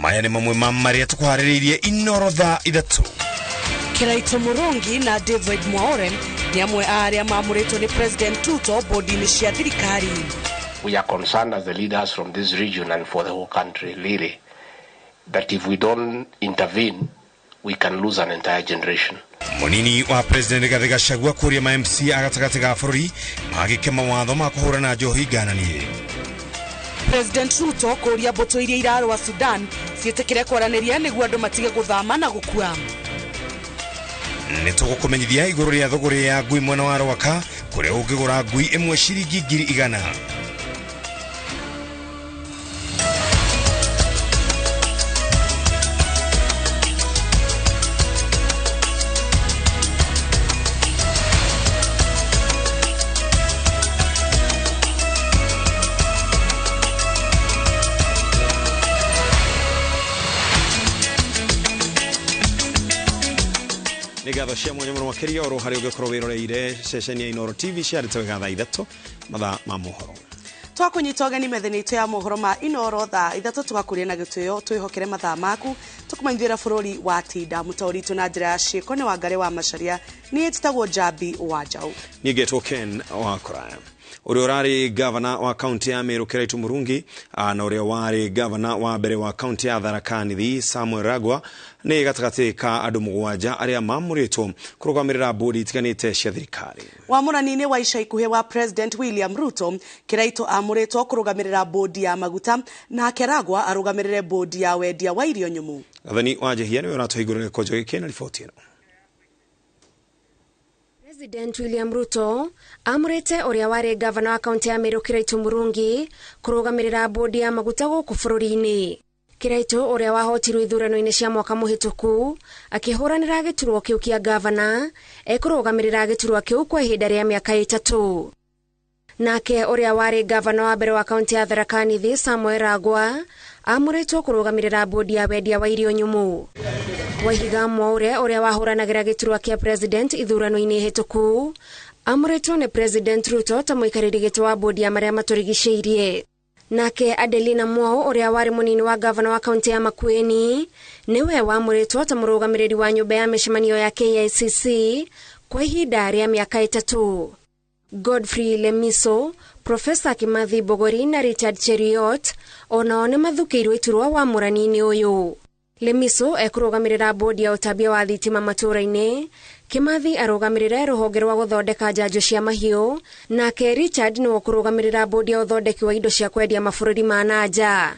maya nĩ mamwe ma marĩa tũkũharĩrĩirie inorotha ithatũ. Kiraito Murungi na David Mwaore ni amwe arĩa maamũrĩtwo ni President Ruto bodi-inĩ cia thirikari. We are concerned as the leaders from this region and for the whole country, really, that if we don't intervene, we can lose an entire generation. Munini wa President Rigathi Gachagua kũria ma MC agatagatĩ ga bũrũri magĩke mawatho ma kũhũrana njohi ngananie. President Ruto kũria mbũtũ iria irarũa Sudan ciĩtĩkĩre kwaranĩria nĩguo andũ matige gũthama na gũkua. Nĩ tũgũkũmenyithia igũrũ rĩa thogora ya ngui mwena wa Rwaka kũrĩa ũngĩgũra ngui ĩmwe ciringi 100,000. Nigatho cia mwanya mũno makĩria oro harĩ ũngĩkorwo wĩroreire ceceni ya Inoro TV ciarĩte wega thaa ithatũ mathaa ma mohoro. Twakunyita ũgeni metheni itũ ya mohoro ma Inoro thaa ithatũ tũgakũria na gĩtĩo twĩhokere mathaa maku tũkũmenyithĩra bũrũri wa Tinda mũtaũri tu na njĩra ya ciĩko nĩ Wangari wa Macharia niĩ njĩtagwo Jabi wa Njaũ. Niĩ ngetwo Ken wa Kũraya. Ũrĩa ũrarĩ gavana wa kaunti ya Meru Kiraito Murungi na ũrĩa warĩ gavana wa mbere wa kaunti ya Tharaka Nithi Samuel Ragwa nĩ gatagatĩ ka andũ mũgwanja arĩa maamũrĩtwo kũrũgamĩrĩra bodi itiganĩte cia thirikari. Wamũrani-inĩ wa ica ikuhĩ wa President William Ruto, Kiraito amũrĩtwo kũrũgamĩrĩra bodi ya maguta nake Ragwa arũgamĩrĩre bodi ya wendia wa irio nyũmũ. Gathani wa Jehia nĩwe ũratũhingũrĩra gĩkũnjo gĩkĩ na riboti ĩno. President William Ruto amũrĩte ũrĩa warĩ gavana wa kaunti ya Meru Kiraito Murungi kũrũgamĩrĩra bodi ya maguta gũkũ bũrũri-inĩ. Kiraito ũrĩa wahotirwo ithurano-inĩ cia mwaka mũhĩtũku akĩhũranĩra gĩturwa kĩu kĩa gavana ekũrũgamĩrĩra gĩturwa kĩu kwa ihinda rĩa mĩaka 3. Nake ũrĩa warĩ gavana wa mbere wa kaunti ya Tharaka Nithi Samuel Ragwa amũrĩtwo kũrũgamĩrĩra bodi ya wendia wa irio nyũmũ. Wahiga Mwaure ũrĩa wahũranagĩra gĩturwa kĩa president ithurano-inĩ hĩtũku amũrĩtwo nĩ President Ruto ta mũikarĩri gĩtĩ wa bodi ya marĩa matũrigicĩirie. Nake Adelina Mwao ũrĩa warĩ mũnini wa gavana wa kaunti ya Makueni nĩwe wamũrĩtwo ta mũrũgamĩrĩri wa nyũmba ya mĩcemanio ya KICC kwa ihinda rĩa mĩaka 3. Godfrey Lemiso, Professor Kimathi Bogori na Richard Cheriot onao nĩ mathukĩirwo iturwa wamũrani-inĩ ũyũ. Lemiso ekũrũgamĩrĩra bodi ya ũtambia wa thitima matũũra-inĩ, Kimathi arũgamĩrĩre rũhonge rwa gũthondeka njanjo cia mahiũ, nake Richard nĩwe kũrũgamĩrĩra bodi ya ũthondeki wa indo cia kwendia mabũrũri ma nanja.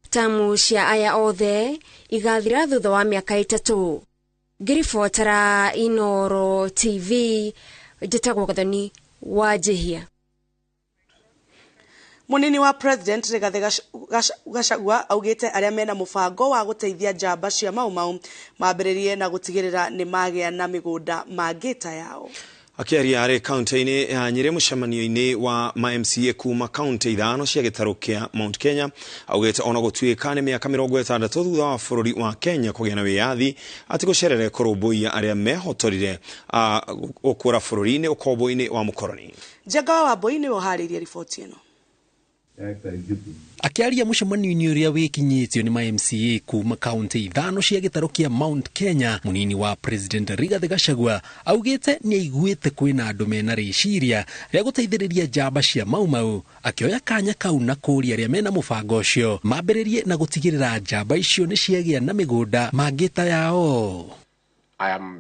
Tamu cia aya othe igathira thutha wa mĩaka 3. Ngĩribotera Inoro TV njĩtagwo Gathani wa Jehia. Munini wa President Rigathi Gachagua augĩte arĩa mena mũbango wa gũteithia njamba cia Mau mambĩrĩrie na gũtigĩrĩra nĩ magĩa na mĩgũnda mangĩta yao. Akĩaria arĩ kaunti-inĩ ya Nyeri mũcemanio-inĩ wa ma-MCA kuma kaunti 5 cia gĩtarũ kĩa Mount Kenya augĩte ona gũtuĩka nĩ mĩaka 60 thutha wa bũrũri wa Kenya kũgĩa na wĩyathi atĩ gũcerere kũrũmbũiya arĩa mehotorire gũkũra bũrũri-inĩ ũkombo-inĩ wa mũkoroni. Njenga wa Boi nĩwe ũharĩirie riboti ĩno. Akiaria mũcemanio-inĩ ũrĩa wĩkinyĩtio nĩ ma-MCA kuma kaunti 5 cia gĩtarũ kĩa Mount Kenya, munini wa President Rigathi Gachagua augĩte nĩ aiguĩte kwĩna andũ mena rĩciria rĩa gũteithĩrĩria njamba cia Mau, akĩoya kanya kau na kũũria arĩa mena mũbango ũcio mambĩrĩrie na gũtigĩrĩra njamba icio nĩ ciagĩa na mĩgũnda mangĩta yao.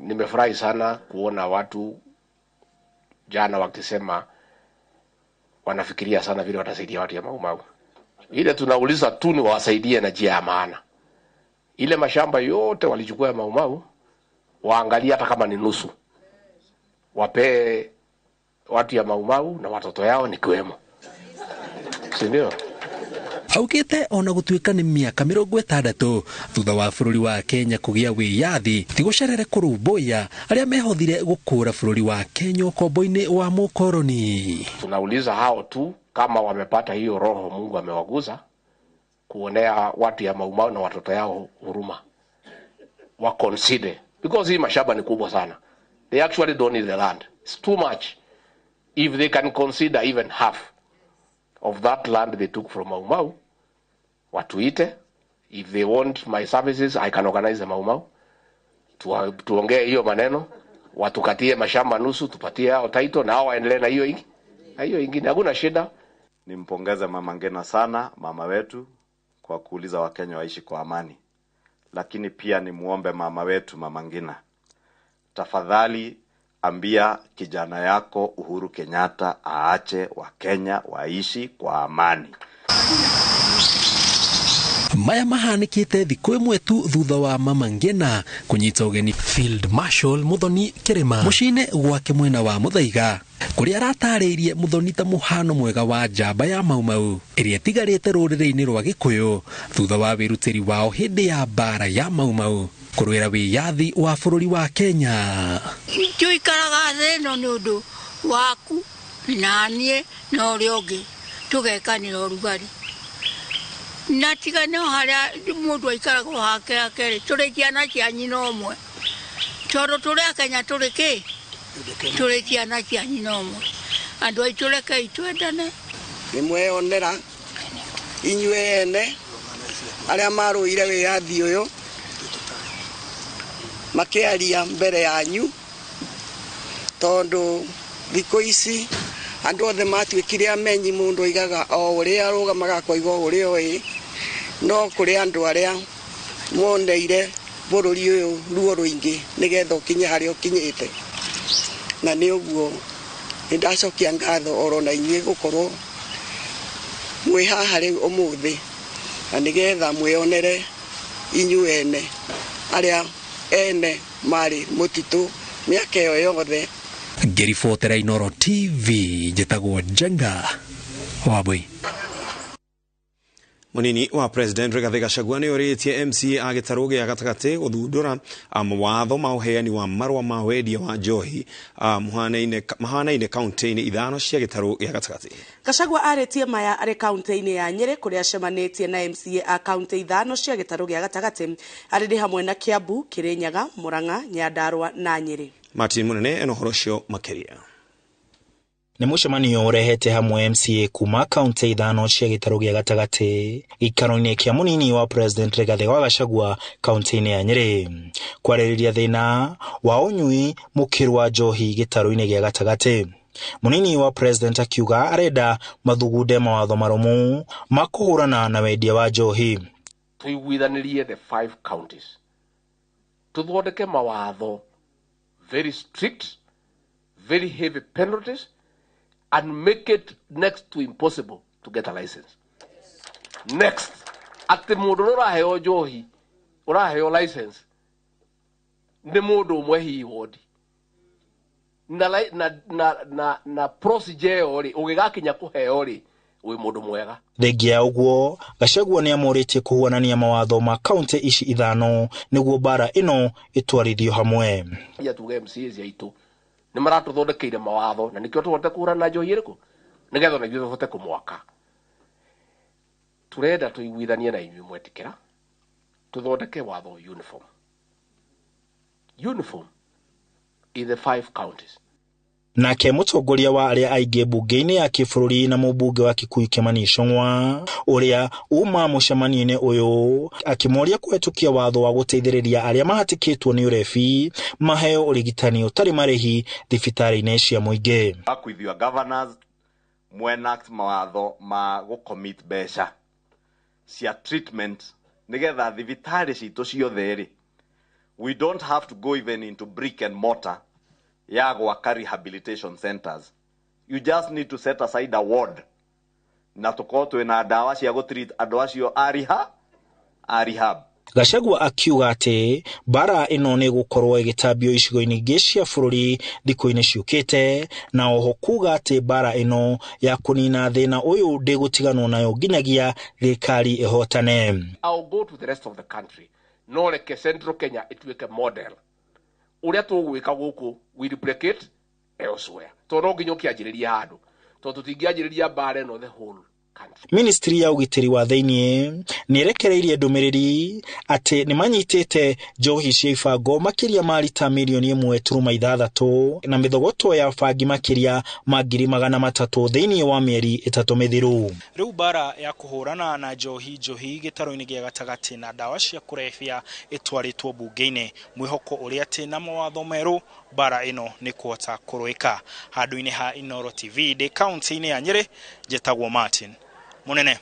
Nimefurahi sana kuona watu jana wakisema wanafikiria sana vile watasaidia watu ya Mau. Ile tunauliza tu ni wasaidie na njia ya maana. Ile mashamba yote walichukua ya Mau waangalie hata kama ni nusu. Wape watu ya Mau na watoto yao ni kiwemo. Si ndio? Augĩte ona gũtuĩka nĩ mĩaka 60 thutha wa bũrũri wa Kenya kũgĩa wĩyathi ti gũcerere kũrũmbũiya arĩa mehothire gũkũra bũrũri wa Kenya ũkombo-inĩ wa mũkoroni. Tunauliza hao tu kama wamepata hiyo roho Mungu amewaguza kuonea watu ya Mau na watoto yao huruma. Wa consider because hii mashamba ni kubwa sana. They actually don't need the land. It's too much. If they can consider even half of that land they took from Mau, watuite If they want my services, I can organize the Mau. Tuongee hiyo maneno, watukatie mashamba nusu, tupatie hao title na hao waendelee na hiyo ingine. Hakuna shida. Nimpongeze Mama Ngina sana, mama wetu, kwa kuuliza Wakenya waishi kwa amani. Lakini pia nimuombe mama wetu Mama Ngina, tafadhali ambia kijana yako Uhuru Kenyatta aache Wakenya waishi kwa amani. Maya mahanikite thiku imwe tu thutha wa Mama Ngina kunyita ugeni Field Marshal Muthoni Kirima mucine gwake mwena wa Muthaiga, kuria aratariirie Muthoni ta muhano mwega wa njamba ya Maumau iria tigarite ruriri-ini rwa Gikuyu thutha wa wirutiri wao hindi ya bara ya Maumau kurwira wiyathi wa bururi wa Kenya. Tuikaraga theno ni undu waku na nie na uria ungi tugekanira urugari natigane haria mundu aikaraga hake akere turikiana cia nyina omwe toro turia Kenya turiki turikiana cia nyina omwe andu aitureke itwendane nimweonera inyue ene aria maruire wiyathi uyu makiaria mbere yanyu tondu thikũ ici andu othe matuikire amenyi mundu igaga o uria arugamaga koigo uria oi no kuri andu aria moneire bururi uyu ruo ruingi nigetha ukinye haria ukinyite na ni uguo ndacokia ngatho oro na inyue gukorwo mwi haha riu umuthi na nigetha mwionere inyue ene aria ene mari mutitu miaka iyo yothe. Ngiribotera Inooro TV njitagwo Njenga Wabui. Munini wa President Rigathi Gachagua ni uritie MCA agitaru gia gatagati guthundura mawatho ma uheani wa marwa ma wendia wa njohi mahanaine kaunti-ini ithano cia gitaru gia gatagati. Gachagua aretie maya ari kaunti-ini ya Nyeri kuria acemanitie na MCA a kaunti ithano cia gitaru gia gatagati ari hamwe na Kiambu, Kirinyaga, Murang'a, Nyandarua na Nyeri. Martin Munene eno horocio makeria. Ni mucemanio urehete hamwe MCA kuma kaunti ithano cia gitaru gia gatagati gikaro-ini kia munini wa President Rigathi Gachagua kaunti-ini ya Nyeri kwaririria thina wa unyui mukirwa njohi gitaru-ini gia gatagati. Munini wa President akiuga arenda mathugunde mawatho marumu makuhurana na wendia wa njohi. Tuiguithanirie the 5 counties tuthondeke mawatho very strict, very heavy penalties, and make it next to impossible to get a license. Next, at the mundu uraheo njohi, uraheo license, ni mundu umwe hihodi. Na procedure ori ugigakinya kuheo ri wi mundu mwega. Thengia uguo Gachagua ni amuritie kuhuanania mawatho ma kaunti ici ithano niguo bara ino itwarithio hamwe. Ya tuge MCAs yaitu ni maratuthondekeire mawatho na nikio tuhote kuhurana njohi iriku nigetha na ithuĩ tuhote kumwaka. Turenda tuiguithanie na inyuĩ mwetikira tuthondeke watho uniform in the 5 counties. Nake mutongoria wa aria aingi bunge-ini ya kibururi na mubunge wa Kikuyu Kimani Ichung'wa uria uma mucemanio-ini uyu akimoria kwetukia watho wa guteithiriria aria mahatikitwo ni urebi maheo urigitani utari marihi thibitari-ini cia muingi. With your governors mwenact mawatho ma gucommit besha cia treatment nigetha thibitari citu ciothe ri we don't have to go even into brick and mortar ya gwaka rehabilitation centers. You just need to set aside a ward na tukorwo twina ndawa cia gutreat andu acio a rehab. Gachagua akiuga ati bara ino ni gukorwo igitambio icigo-ini ingi cia bururi thikũ-ini ciukite na oho kuga ati bara ino ya kunina thina uyu ndigutiganwo nayo nginyagia thirikari ihotane. I'll go to the rest of the country. No reke Central Kenya ituike model. Uria tugwika guku we replicate elsewhere. To no nginyo kianjiriria handu. To tutingianjiriria bara no the whole country. Ministry ya ugitiri wa thĩinĩ nĩrekereirie ndũmĩrĩri atĩ nĩmanyitĩte njohi cia ibango makĩria ma lita milioni 1.6 na mĩthogoto ya bangi makĩria ma 300,000 thĩinĩ wa mĩeri 3 mĩthiru. Rĩu bara ya kũhũrana na njohi gĩtaro-inĩ gĩa gatagatĩ na ndawa cia kũrebia ĩtwarĩtwo bunge-inĩ, mwĩhoko ũrĩa atĩ na mawatho merũ bara ĩno nĩ kuota kũrũĩka. Handũ-inĩ ha Inoro TV ndĩ kaunti-inĩ ya Nyeri, njĩtagwo Martin Munene.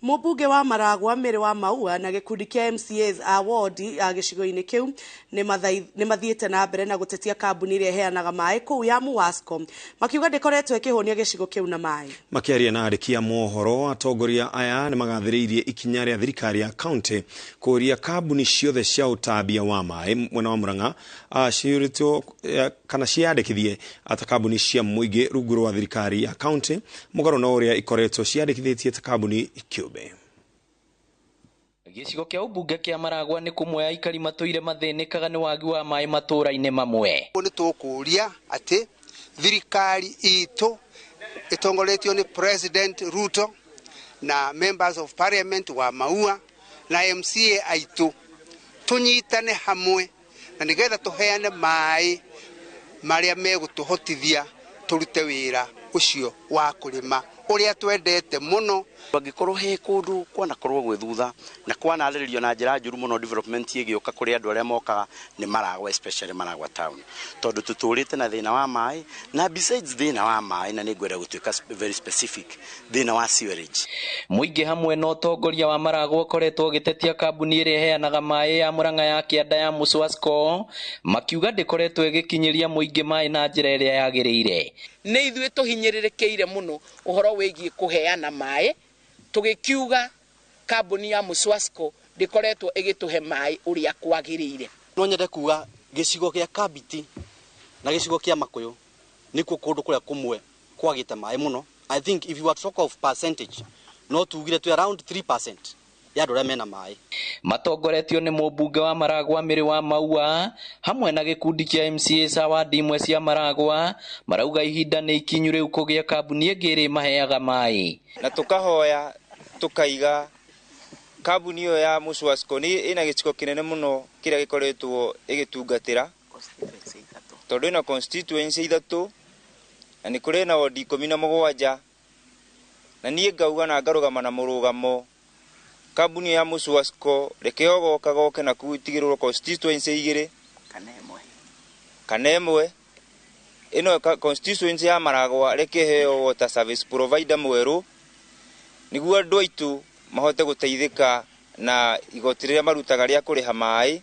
Mũmbunge wa Maragwa Mĩrĩ wa Maua na gĩkundi kĩa MCAs award gĩcigo-inĩ kĩu nĩ mathiĩte na mbere na gũtetia kambuni ĩrĩa ĩheanaga maĩ kũu ya Muwasco, makiuga ndĩkoretwo ĩkĩhonia gĩcigo kĩu na maĩ. Makĩaria na andĩki a mohoro, atongoria aya nĩ magathĩrĩirie ikinya rĩa thirikari ya kaunti kũria kambuni ciothe cia ũtambia wa maĩ mwena wa Murang'a ciũrĩtwo kana ciandĩkithie ata kambuni cia mũingĩ rungu rwa thirikari ya kaunti mũgarũ na ũrĩa ikoretwo ciandĩkithĩtie ta kambuni kĩũmbe. Gĩcigo kĩa ũmbunge kĩa Maragwa nĩ kũmwe aikari matũire mathĩnĩkaga nĩ wagi wa maĩ matũra-inĩ mamwe. Nĩ tũkũria atĩ thirikari itũ itongoretio ni President Ruto na members of parliament wa Maua na MCA aitũ tunyitane hamwe na nĩgetha tuheane maĩ marĩa megũtũhotithia turute wĩra ucio wa kũrĩma ũrĩa twendete mũno. Angĩkorwo he kũndũ kwanakorwo gwĩthutha na kwanarĩrĩrio na njĩra njũru mũno development ĩgĩũka kũrĩ andũ arĩa mokaga nĩ Maragwa, especially Maragwa town, tondũ tutũrĩte na thĩna wa maĩ na besides thĩna wa maĩ na nĩngwenda gũtuĩka very specific thĩna wa sewerage. Mũingĩ hamwe na ũtongoria wa Maragwa ũkoretwo ũgĩtetia kambuni ĩrĩa ĩheanaga maĩ ya Murang'a ya kĩanda ya Muwasco, makiuga ndĩkoretwo ĩgĩkinyĩria mũingĩ maĩ na njĩra ĩrĩa yagĩrĩire. Nĩ ithuĩ tũhinyĩrĩrĩkĩire mũno ũhoro wĩgiĩ kũheana maĩ, tũgĩkiuga kambuni ya Muwasco ndĩkoretwo ĩgĩtũhe maĩ ũrĩa kwagĩrĩire. No nyende kuga gĩcigo gĩa Kabiti na gĩcigo kĩa Makũyũ nĩkuo kũndũ kũrĩa kũmwe kwagĩte maĩ mũno. I think if you were to talk of percentage, no tugire tu around 3% ya andũ arĩa mena maĩ. Matongoretio nĩ mũmbunge wa Maragwa Mĩrĩ wa Maua hamwe na gĩkundi kĩa MCAs award imwe cia Maragwa marauga ihinda nĩ ikinyu rĩu kũgĩa kambuni ĩngĩ ĩrĩ maheaga maĩ. Na tukahoya tukaiga kambuni ĩyo ya Muwasco ĩna gĩcigo kĩnene mũno kĩrĩa gĩkoretwo ĩgĩtungatĩra, tondũ ĩna constituency 3 na nĩ kũrĩ na ward 17, na niĩ ngauga na ngarũgama na mũrũgamo kambuni ya Muwasco reke goke na kuitigĩrwo constituency 2 kana ĩmwe. Ino constituency ya Maragwa reke heo water service provider mwerũ nĩguo andũ aitũ mahote gũteithĩka na igoti rĩrĩa marutaga rĩa kũrĩha maĩ,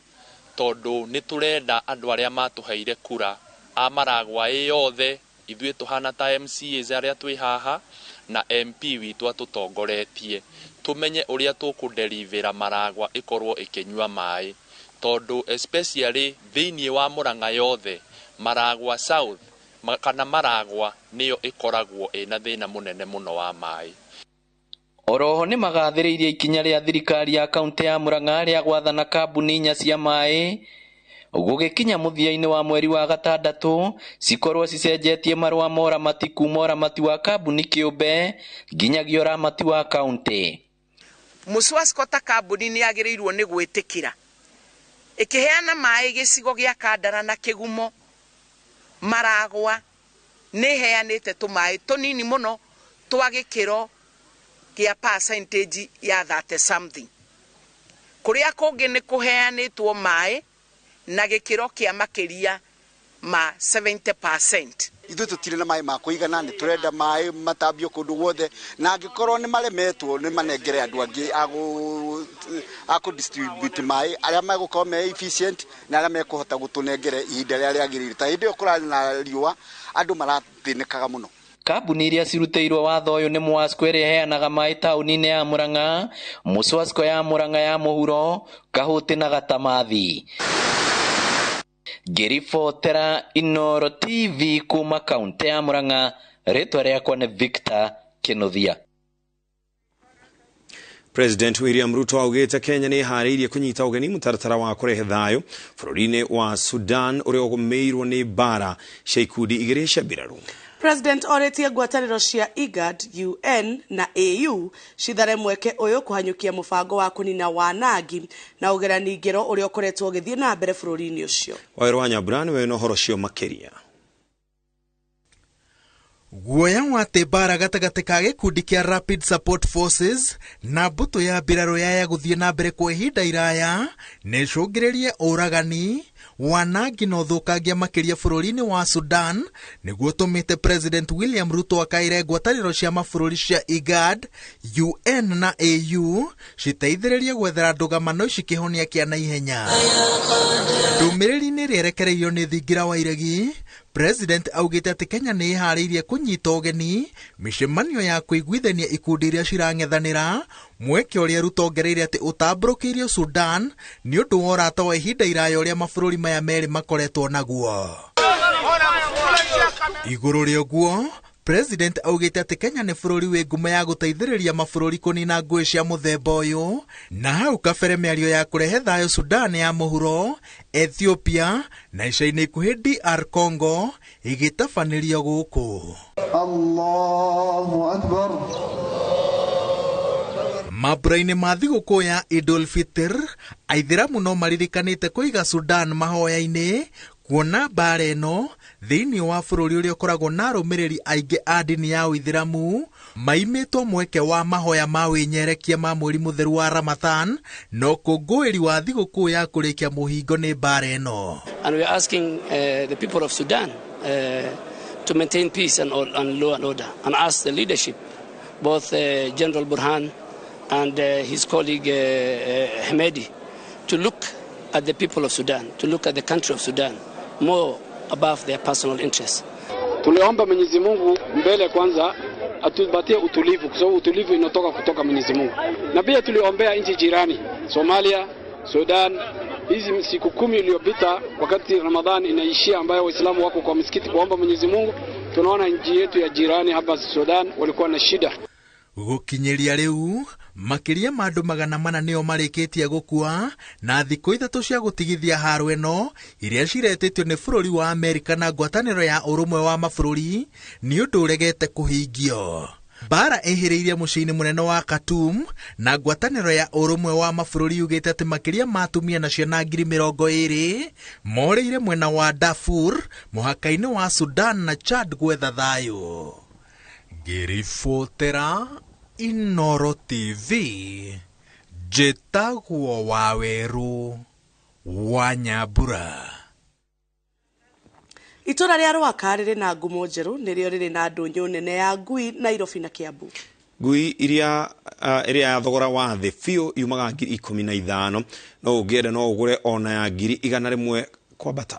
tondũ nĩ tũrenda andũ arĩa matũheire kura a Maragwa yothe ithuĩ tũhana ta MCAs arĩa twĩ haha na MP witũ atũtongoretie tumenye ũrĩa tũkũderivĩra Maragwa ĩkorwo ĩkĩnyua maĩ, tondũ especially thĩinĩ wa Murang'a yothe Maragwa South kana Maragwa nĩyo ĩkoragwo ĩna thĩna mũnene mũno wa maĩ. Oroho nĩ magathĩrĩirie ikinya rĩa thirikari ya kaunti ya Murang'a rĩa gwathana kambuni 4 cia maĩ gũgĩkinya mũthia-inĩ wa mweri wa gatandatũ cikorwo cicenjetie marũa ma ũramati kuma ũramati wa kambuni kĩũmbe nginyagia ũramati wa kaunti. Muwasco ta kambuni nĩ yagĩrĩirwo nĩ gwĩtĩkĩra ĩkĩheana maĩ gĩcigo gĩa Kandara na Kĩgumo. Maragwa nĩ heanĩte tũmaĩ tũnini mũno twa gĩkĩro gĩa percentage ya 30 something. Kũrĩa kũngĩ nĩ kũheanĩtwo maĩ na gĩkĩro kĩa makĩria ma 70%. Ithuĩ tũtirĩ na maĩ ma kũigana, nĩ tũrenda maĩ matambio kũndũ guothe, na angĩkorwo nĩ maremetwo nĩ manengere andũ angĩ a distribute maĩ arĩa megũkorwo me efficient na arĩa mekũhota gũtũnengere ihinda rĩrĩa rĩagĩrĩire. Ta hĩndĩ ĩyo kũrarĩ na riũa andũ marathĩnĩkaga mũno. Kambuni iria cirutĩirwo watho ũyũ nĩ Muwasco ĩrĩa ĩheanaga maĩ taũni-inĩ ya Murang'a, Muwasco ya Murang'a ya mũhuro, Kahũti na Gatamathi. Ngĩribotera Inoro TV kuma kaunti ya Murang'a, rĩtwa rĩakwa nĩ Victor Kĩnuthia. President William Ruto augĩte Kenya nĩ harĩirie kũnyita ũgeni mũtaratara wa kũrehe thayũ bũrũri-inĩ wa Sudan ũrĩa ũgũmĩirwo nĩ mbara cia ikundi igĩrĩ cia mbirarũ. President oretie ngwatanĩro cia IGAD, UN na AU cithare mweke uyu kuhanyukia mubango wa kunina wanangi na ugerani ngero uria ukoretwo githie na mbere bũrũri-inĩ ũcio. Wairũ Nyambura niwe no horo cio makeria. Guoya wa tebara gatagati ka gikundi kia Rapid Support Forces na mbuto ya mbirarũ ya guthie na mbere kwa ihinda iraya nicũngĩrĩrie ũragani wanangi na ũthũkangia makĩria bũrũri-inĩ wa Sudan nĩguo tũmĩte President William Ruto akaire ngwatanĩro cia mabũrũri cia IGAD, UN na AU citeithĩrĩrie gwethera ndũgamano cikĩhonia kĩa naihenya. Ndũmĩrĩri-inĩ rĩerekereirio nĩ thingira wa iregi, President augĩte atĩ Kenya nĩ ĩharĩirie kũnyita ũgeni mĩcemanio ya kũiguithania ikundi iria cirang'ethanĩra, mweke ũrĩa Ruto ongereire atĩ ũtambũrũkĩirio Sudan nĩ ũndũ wa ũrata wa ihinda iraya ũrĩa mabũrũri maya merĩ makoretwo naguo. Igũrũ rĩa ũguo, President augĩte atĩ Kenya nĩ bũrũri wĩ ngumo ya gũteithĩrĩria mabũrũri kũnina ngũĩ cia mũthemba ũyũ, na hau kabere mĩario ya kũrehe thayũ Sudan ya mũhuro, Ethiopia na ica-inĩ ikuhĩ DR Congo igĩtabanĩrio gũkũ. Allahu Akbar. Mambura-inĩ ma thigũkũ ya Idul Fitr, Aithĩramu no maririkanĩte kũiga Sudan mahoya-inĩ kuona mbara ĩno thĩinĩ wa bũrũri ũrĩa ũkoragwo na arũmĩrĩri aingĩ a ndini ya Ũithĩramu maimĩtwo mweke wa mahoya ma wĩnyerekia ma mweri mũtheru wa Ramadan na ũkũngũĩri wa thigũkũ ya kũrĩkia mũhingo nĩ mbara ĩno. And we are asking the people of Sudan to maintain peace and law and order, and ask the leadership, both General Burhan and his colleague Hamedi, to look at the people of Sudan, to look at the country of Sudan more above their personal interests. Tuliomba Mwenyezi Mungu mbele kwanza atupatie utulivu, kwa sababu utulivu inatoka kutoka Mwenyezi Mungu. Na pia tuliombea nchi jirani, Somalia, Sudan. Hizi siku 10 iliyopita wakati Ramadhan inaishia, ambayo Waislamu wako kwa misikiti kuomba Mwenyezi Mungu, tunaona nchi yetu ya jirani hapa Sudan walikuwa na shida. Gukinyeria riu makiria ma andũ 400 nĩo marĩkĩtie gũkua na thikũ 3 cia gũtigithia haro ĩno iria ciretĩtio nĩ bũrũri wa Amerika na ngwatanĩro ya ũrũmwe wa mabũrũri nĩ ũndũ ũregete kũhingio. Bara ehĩrĩirie mũciĩ-inĩ mũnene wa Khartoum na ngwatanĩro ya ũrũmwe wa mabũrũri yugĩte atĩ makiria ma atumia na ciana 20,000 morĩire mwena wa Darfur mũhaka-inĩ wa Sudan na Chad gwetha thayũ. Ngĩribotera Inoro TV, njĩtagwo Wawerũ wa Nyambura. Itũra rĩa Rwaka rĩrĩ na ngumo njerũ nĩrĩo rĩrĩ na ndũnyũ nene ya ngui Nairobi na Kiambu. Ngui iria ya thogora wa thĩ biũ yumaga 15,000 no ũngĩenda no ũgũre ona ya 100,000 kwambata.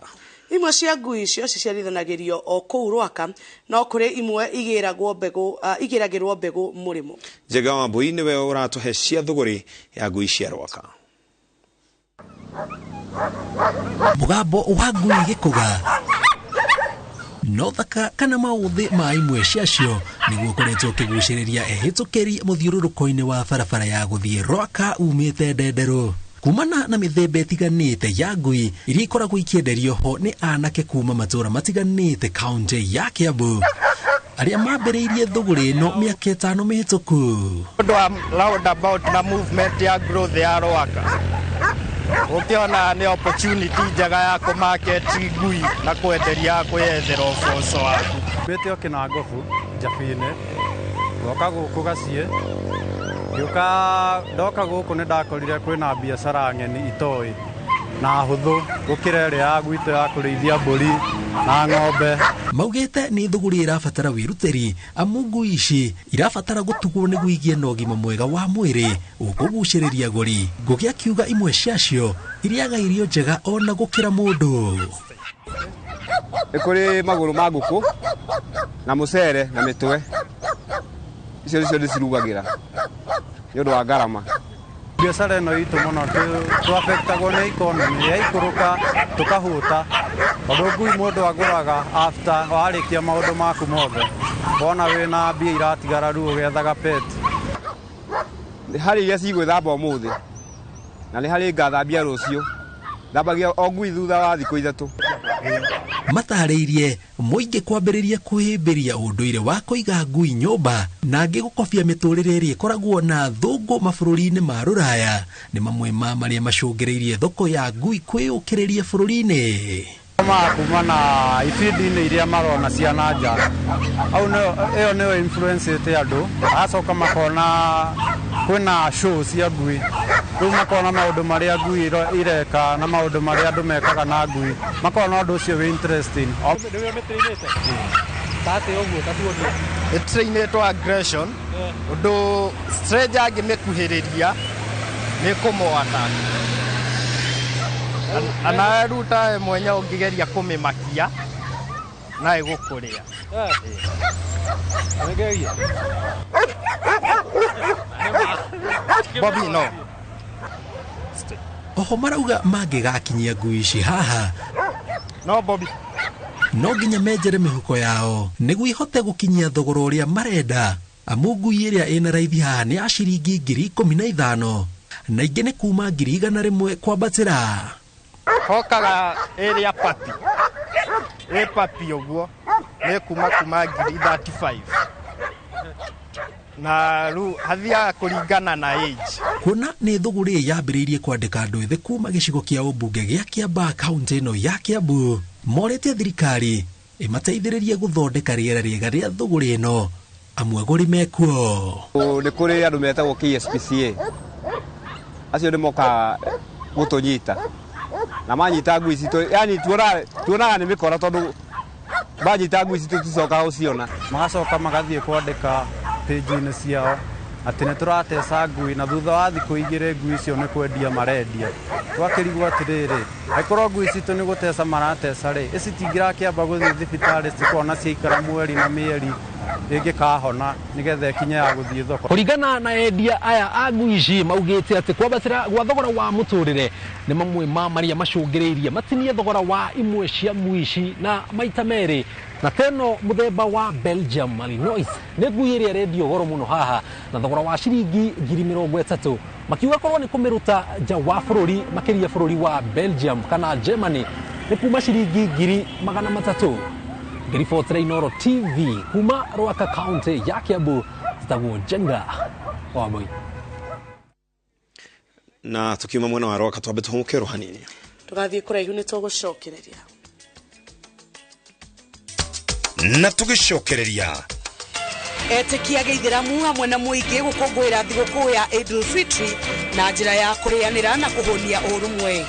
Imwe cia ngui icio ciciarithanagĩrio o kũu Rwaka, no kũrĩ imwe igĩragĩrwo mbegũ mũrĩmo. Njega wa Mbui nĩwe ũratũhe cia thũgũrĩ ya ngui cia Rwaka. Mũgambo wa ngui gĩkũga no thaka kana maũthĩ ma imwe ciacio nĩguo ũkoretwo ũkĩgucĩrĩria ehĩtũkĩri mũthiũrũrũko-inĩ wa barabara ya gũthiĩ Rwaka umĩte Ndenderũ. Kumana na mĩthemba ĩtiganĩte ya ngui iria ikoragwo ikĩenderio ho nĩ anake kuma matũra matiganĩte kaunti ya Kiambu arĩa mambĩrĩirie thũgũrĩ ĩno mĩaka 5 mĩhĩtũku. Ũndũ wa roundabout na movement ya growth ya Rwaka, ũkĩona nĩ opportunity njega ya kũmarket ngui na kwenderia kwĩyethera ũboco waku. Mbĩte okĩna ngobu Njabine goka gũkũ Gaciĩ, ndoka gũkũ nĩ ndakorire kwĩna biacara ng'eni itoĩ na hũthũ gũkĩra ĩrĩa ya gwitũ ya kũrĩithia mbũri na ng'ombe. Maugĩte nĩ thũgũrĩ ĩrabatara wĩrutĩri amu ngui ici irabatara gũtugwo nĩguo igĩe na ũgima mwega wa mwĩrĩ ũkũgucĩrĩria agũri. Ngũgĩ akiuga imwe ciacio iriaga irio njega ona gũkĩra mũndũ. Nĩ kũrĩ magũrũ ma ngũkũ na mũcere na mĩtwe, icio nicio ndĩcirugagĩra nĩ ũndũ wa ngarama. Biacara ĩno itũ mũno tũafectagwo nĩ economy ya ikũrũka tũkahũta, tondũ ngui mũndũ agũraga after warĩkia maũndũ maku mothe, wona wĩna mbia iratigara rĩu ũgethaga pet. Nĩ harĩ iria cigwĩthamba ũmũthĩ na nĩ harĩ ngathambia rũciũ, thambagia o ngui thutha wa thikũ 3. matarĩirie mũingĩ kwambĩrĩria kwĩhĩmbĩria ũndũire wa kũiga ngui nyũmba na angĩ gũkobia mĩtũrĩre ĩrĩa ĩkoragwo na thũngũ mabũrũri-inĩ ma rũraya nĩ mamwe ma marĩa macũngĩrĩirie thoko ya ngui kwĩyũkĩrĩria bũrũri-inĩ. Kuma na ibindi-inĩ iria marona cia nanja au ĩyo nĩyo influence ĩte andũ acoka makona kwĩna show cia ngui rĩu makona maũndũ marĩa ngui ireka na maũndũ marĩa andũ mekaga na ngui makona ũndũ ũcio wĩ interesting. Ĩtrainĩtwo aggression ũndũ stranger angĩmĩkuhĩrĩria nĩ kũmwata anaruta mwenye ũngĩgeria kũmĩmakia na ĩgũkũrĩa. Bobby no. Oho marauga mangĩgakinyia ngui ici haha no Bobby no nginya menjere mĩhuko yao nĩguo ihote gũkinyia thogora ũrĩa marenda amu ngui ĩrĩa ĩna raithi haha nĩ ya ciringi 15,000 na ingĩ nĩ kuma 100,000 kwambatĩra. Hokaga area papi papi ũguo nĩ kuma 35 na rĩu hathiaga kũringana na age. Kuona nĩ thũgũrĩ yambĩrĩirie kwandĩka andũ ethĩ kuma gĩcigo kĩa ũmbunge gĩa Kiambaa kaunti ĩno ya Kiambu morĩtie thirikari ĩmateithĩrĩrie gũthondeka rĩera rĩega rĩa thũgũrĩ ĩno amwe gũrĩ mekuo. Nĩ kũrĩ andũ metagwo KSPCA acio nĩ moka gũtũnyita na manyita ngui citũ yani tuonaga nĩ mĩkora tondũ banyita ngui citũ tũcoka gũciona magacoka magathiĩ kwandĩka page-inĩ ciao atĩ nĩ tũrateca ngui na thutha wa thikũ 2 ngui icio nĩ kwendia marendia. Twakĩrigwo atĩrĩrĩ angĩkorwo ngui citũ nĩ gũteca marateca rĩ citingĩrakĩamba gũthiĩ thibitarĩ cikona ciaikara mweri na mĩeri ĩngĩkahona nĩgetha ikinya ya gũthiĩ thoko. Kũringana na endia aya a ngui ici maugĩte atĩ kwambatĩra gwa thogora wa mũtũrĩre nĩ mamwe ma marĩa macũngĩrĩirie matinie thogora wa imwe cia ngui ici na maita merĩ na teno mũthemba wa Belgium Malinois nĩ ngui ĩrĩa rendio goro mũno haha na thogora wa ciringi 30,000 makiuga korwo nĩ kũmĩruta nja wa bũrũri makĩria bũrũri wa Belgium kana Germany nĩ kuma ciringi 300,000. Ngiribotera Inoro TV kuma Ruaka kaunti ya Kiambu zitagwo Jenga Wambui. Na tukiuma mwena wa Ruaka twambe tũhũmũke hanini tugathiĩ kũraihu nĩ tũgũcokereria na tũgĩcokereria etĩkia gĩithĩramu hamwe na mũingĩ gũkũngũĩra thigũkũ ya Eid al-Fitr na njĩra ya kũrĩanĩra na kũhũnia ũrũmwe.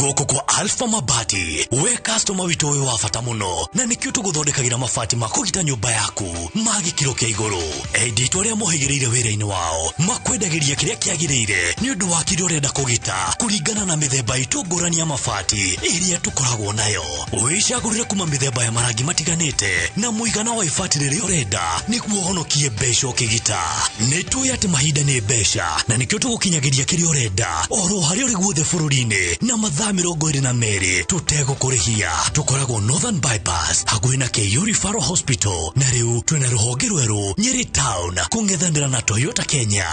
Gũkũ kwa Alpha Mabati we customer witũ ũyũ wa bata mũno na nĩkĩo tũgũthondekagĩra mabati ma kũgita nyũmba yaku ma gĩkĩro kĩa igũrũ. Enditũ arĩa mohĩgĩrĩire wĩra-inĩ wao makwendagĩria kĩrĩa kĩagĩrĩire nĩ ũndũ wa kĩrĩa ũrenda kũgita kũringana na mĩthemba itũ ngũrani ya mabati ĩrĩa tũkoragwo nayo. Wĩcagũrĩre kuma mĩthemba ya marangi matiganĩte na mũigana wa ibati rĩrĩa ũrenda nĩguo ũhonokie mbeca ũkĩgita. Nĩtũĩ atĩ mahinda nĩ mbeca na nĩkĩo tũgũkinyagĩria kĩrĩa ũrenda oro harĩa ũrĩ guothe bũrũri-inĩ na mathaa 22 tũtegũkũrĩhia. Tũkoragwo Northern Bypass hakuhĩ na KU Referral Hospital na rĩu twĩna rũhonge rwerũ Nyeri Town kũng'ethanĩra na Toyota Kenya.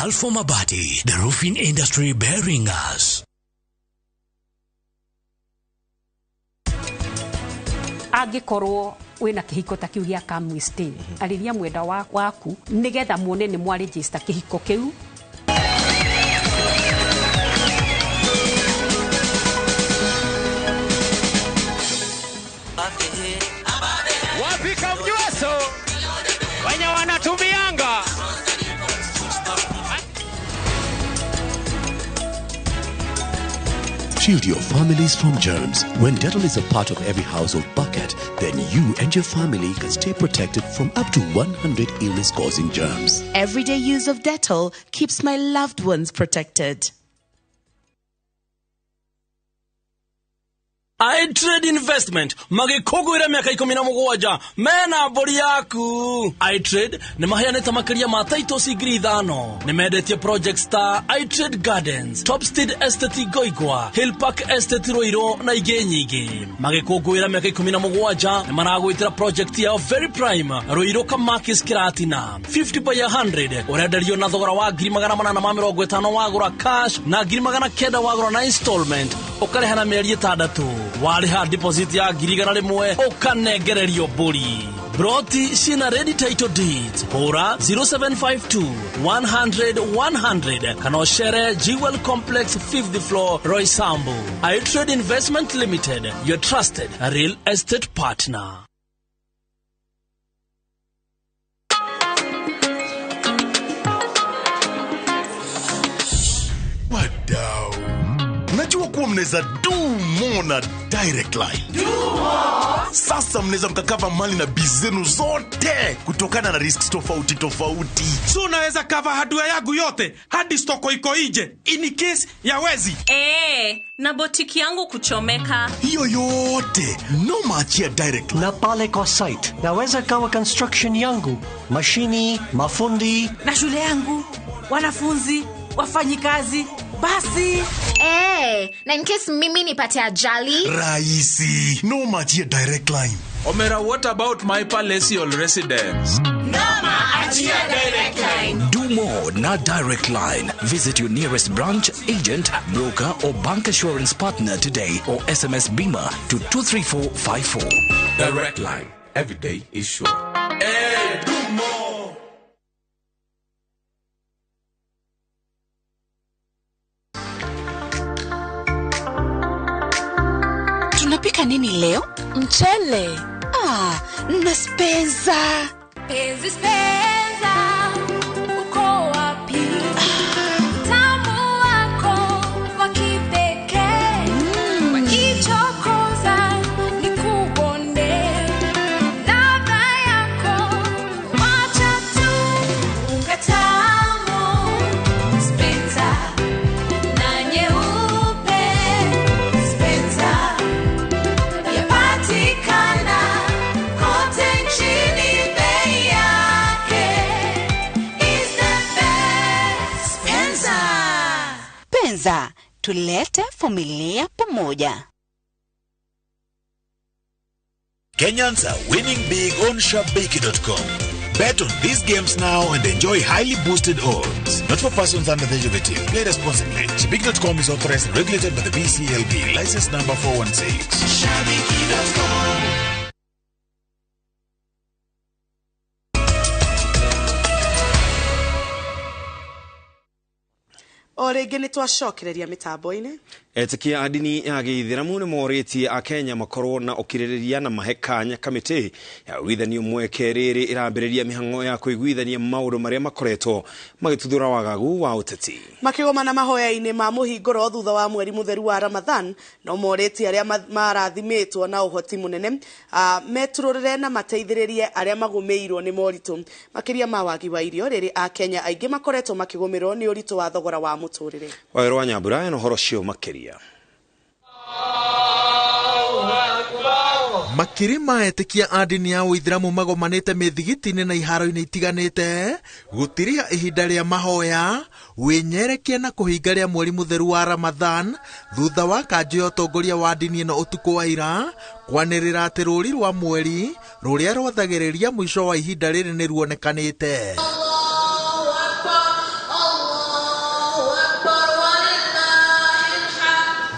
Alpha Mabati, the roofing industry bearing us. Angĩkorwo wĩna kĩhiko ta kĩu gĩa Kamwistin arĩria mwenda waku nĩgetha muone nĩ mwa register kĩhiko kĩu. Wapika mjuaso wenye wanatumianga. Shield your families from germs. When Dettol is a part of every household bucket, then you and your family can stay protected from up to 100 illness-causing germs. Everyday use of Dettol keeps my loved ones protected. iTrade Investment magikugwira miaka 17 mena bori yaku. iTrade ni maheanete makiria ma titles 5,000 ni mendetie projects ta iTrade Gardens, Topstead Estate Goigwa, Hill Park Estate Roiro na ingĩ nyingĩ. Magikugwira miaka 17 ni maragwitira project ya Very Prime Roiro Kamakis Kiratina 50 by 100 urenderio na thogora wa 850 wagura cash na 900 wagura na installment ukareha na mieri 6 wariha deposit ya 1,100 ukanegererio buri. Broti sina ready title deeds. Hora 0752 100 100 Kanoshere Jewel Complex 5th floor Roysambu. iTrade Investment Limited, your trusted real estate partner. Wadau, najua kuwa mnaweza do more na direct line. Sasa mnaweza mkakava mali na bizenu zote kutokana na risks tofauti tofauti. So unaweza cover hardware yangu yote hadi stoko iko nje in case ya wezi. Na botiki yangu kuchomeka. Hiyo yote no maachia direct. Na pale kwa site naweza kawa construction yangu, mashini, mafundi na shule yangu, wanafunzi, wafanyikazi. Basi na in case mimi nipate ajali rahisi, no maachia direct line. Omera, what about my palatial residence? Noma achia direct line. Do more na direct line. Visit your nearest branch, agent, broker or bank assurance partner today or SMS Bima to 23454. Direct line. Every day is sure. Do more. Tunapika nini leo? Mchele. Na spenza. Penzi spenza. Uko wapi? Tamu wako wa kipekee. Wakichokoza ni kubonde. Ladha yako wacha tu. Katamu spenza. Na nyeupe spenza. Yapatikana kote nchini, bei yake is the best. Penza, tulete familia pamoja. Kenyans are winning big on shabiki.com. Bet on these games now and enjoy highly boosted odds. Not for persons under the age of 18. Play responsibly. Shabiki.com is authorized and regulated by the BCLB. License number 416. Shabiki.com. Orege ni twacokereria mitambo-ini. Etikia adini ya Gĩithĩramu nĩ morĩtie a Kenya makorwo na ũkirĩrĩria na mahekanya kamĩtĩ ya ũiguithanio mweke rĩrĩ ĩrambĩrĩria mĩhang'o ya kũiguithania maũndũ marĩa makoretwo magĩtuthũra wagagu wa ũteti. Makĩgomana mahoya-inĩ ma mũhingũro thutha wa mweri mũtheru wa Ramadhan, no morĩtie arĩa marathimĩtwo na ũhoti mũnene meturũrĩre na mateithĩrĩrie arĩa magũmĩirwo nĩ moritũ makĩria ma wagi wa irio rĩrĩ a Kenya aingĩ makoretwo makĩgũmĩrwo nĩ ũritũ wa thogora wa mũtũrĩre. Waĩrũ wa Nyambura na ũhoro ũcio makĩria. Makiri maetikia adini ya Uithĩramu magomanĩte mĩthigiti-inĩ na iharo-inĩ itiganĩte gũtiriha ihinda rĩa mahoya wĩnyerekia na kũhinga rĩa mweri mũtheru wa Ramadhan thutha wa kanjũ ya ũtongoria wa dini ĩno ũtukũ wa ira kwanĩrĩra atĩ rũri rwa mweri rũrĩa rwathagĩrĩria mũico wa ihinda rĩrĩ nĩ ruonekanĩte.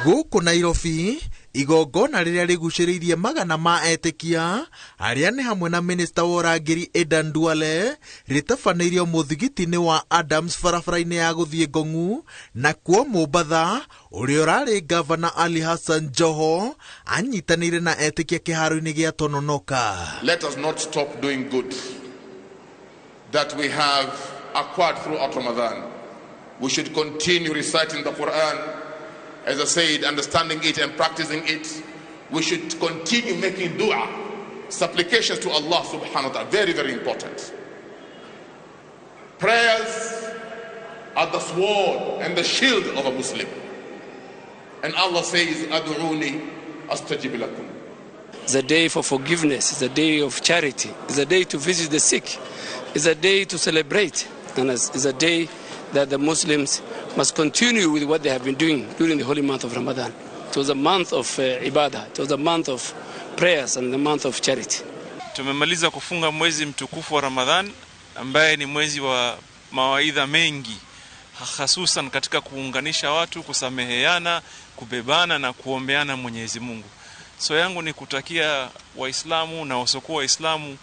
Gũkũ Nairobi igongona rĩrĩa rĩgucĩrĩirie magana ma etĩkia arĩa nĩ hamwe na minista wa ũrangĩri Adan Duale rĩtabanĩirio mũthigiti-inĩ wa Adams barabara-inĩ ya gũthiĩ Ngong'u, na kuo Mombatha ũrĩa ũrarĩ gavana Ali Hassan Joho anyitanĩire na etĩkia kĩharo-inĩ gĩa Tononoka. Let us not stop doing good that we have acquired throughout Ramadan. We should continue reciting the Quran. As I said, understanding it and practicing it. We should continue making dua, supplications to Allah subhanahu wa ta'ala. Very, very important. Prayers are the sword and the shield of a Muslim. And Allah says, Ad'uni أستجب لكم. It's a day for forgiveness. It's a day of charity. It's a day to visit the sick. It's a day to celebrate. And it's a day that the Muslims must continue with what they have been doing during the holy month of Ramadan. It was a month of ibadah. It was a month of prayers and a month of charity. Tumemaliza kufunga mwezi mtukufu wa Ramadhan ambaye ni mwezi wa mawaidha mengi, hususan katika kuunganisha watu, kusameheana, kubebana na kuombeana Mwenyezi Mungu. So yangu ni kutakia Waislamu na wasiokuwa Waislamu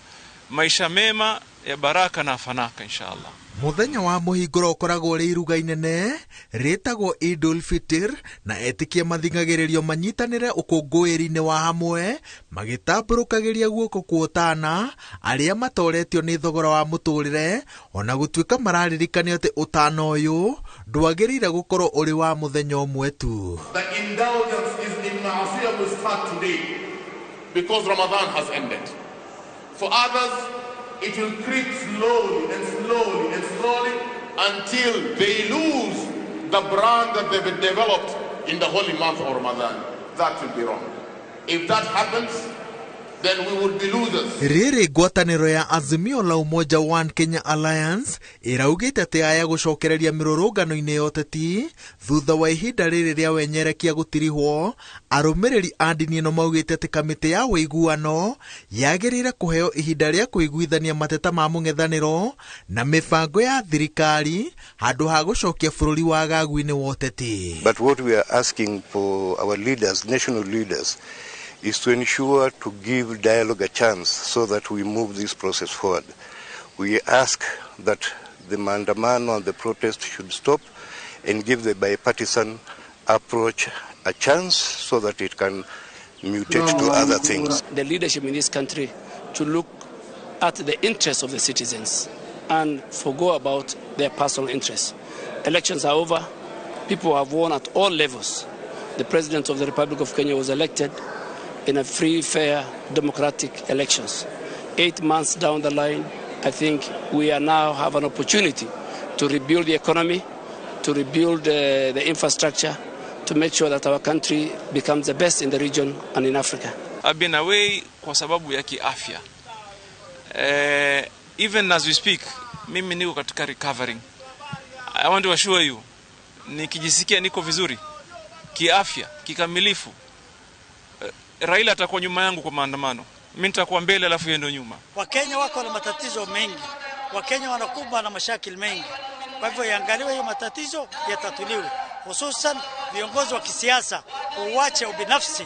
maisha mema ya baraka na fanaka inshallah. Muthenya wa muhinguro ukoragwo ri iruga inene ritagwo Idul Fitr na etikia mathingagiririo manyitanire ukungwiri-ini wa hamwe magitamburukagiria guoko kuotana aria matoretio ni thogora wa muturire ona gutuika mararirikanio ati utano uyu ndwagirire gukorwo uri wa muthenya umwe tu. The indulgence is in ma'asiyah will start today because Ramadan has ended. For others, it will creep slowly and slowly and slowly until they lose the brand that they've developed in the holy month of Ramadan. That will be wrong. If that happens, then we would be losers. Riri ngwataniro ya Azimio la Umoja One Kenya Alliance iraugite ati aya gucokereria mirurungano-ini yoteti thutha wa ihinda riri ria wenyerekia gutirihwo. Arumiriri a ndini ino maugite ati kamiti ya wiguano yagirire kuheo ihinda ria kuiguithania mateta ma mung'ethaniro na mibango ya thirikari handu ha gucokia bururi wa gagu-ini woteti. But what we are asking for our leaders, national leaders, is to ensure to give dialogue a chance so that we move this process forward. We ask that the maandamano and the protest should stop and give the bipartisan approach a chance so that it can mutate to other things. The leadership in this country to look at the interests of the citizens and forgo about their personal interests. Elections are over. People have won at all levels. The President of the Republic of Kenya was elected in a free, fair, democratic elections. 8 months down the line, I think we are now have an opportunity to rebuild the economy, to rebuild the infrastructure, to make sure that our country becomes the best in the region and in Africa. I've been away kwa sababu ya kiafya. Even as we speak, mimi niko katika recovering. I want to assure you, nikijisikia niko vizuri kiafya, kikamilifu. Raila atakuwa nyuma yangu kwa maandamano. Mimi nitakuwa mbele alafu yeye ndio nyuma. Wakenya wako na matatizo mengi. Wakenya wanakumbwa na mashakili mengi. Kwa hivyo yaangaliwe hiyo matatizo yatatuliwe. Hususan viongozi wa kisiasa uache ubinafsi,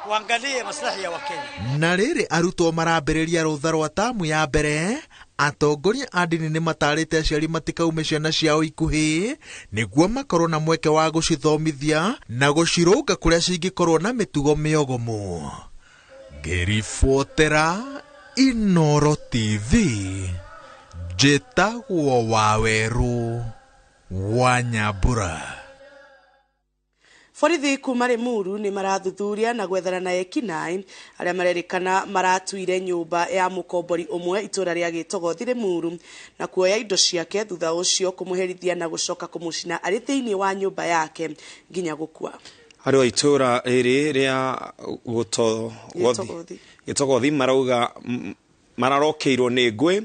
uangalie maslahi ya Wakenya. Na riri arutwo marambĩrĩria rũtha rwa tamu ya mbere, atongoria a ndini nĩ matarĩte aciari matikaume ciana ciao ikuhĩ nĩguo makorwo na mweke wa gũcithomithia na gũcirũnga kũrĩa cingĩkorwo na mĩtugo mĩogomu. Ngĩribotera Inooro TV, njĩtagwo Waweru wa Nyambura. Borithi kuma Limuru ni marathuthuria na gwethana na eki9 aria marerikana maratuire nyumba ya mukombori umwe itura ria Gitogothi Limuru na kuoya indo ciake thutha ucio kumuherithia na gucoka kumucina ari thiini wa nyumba yake nginya gukua. Ari wa itura iri ria Gitogothi marauga mararokeirwo ni ngwe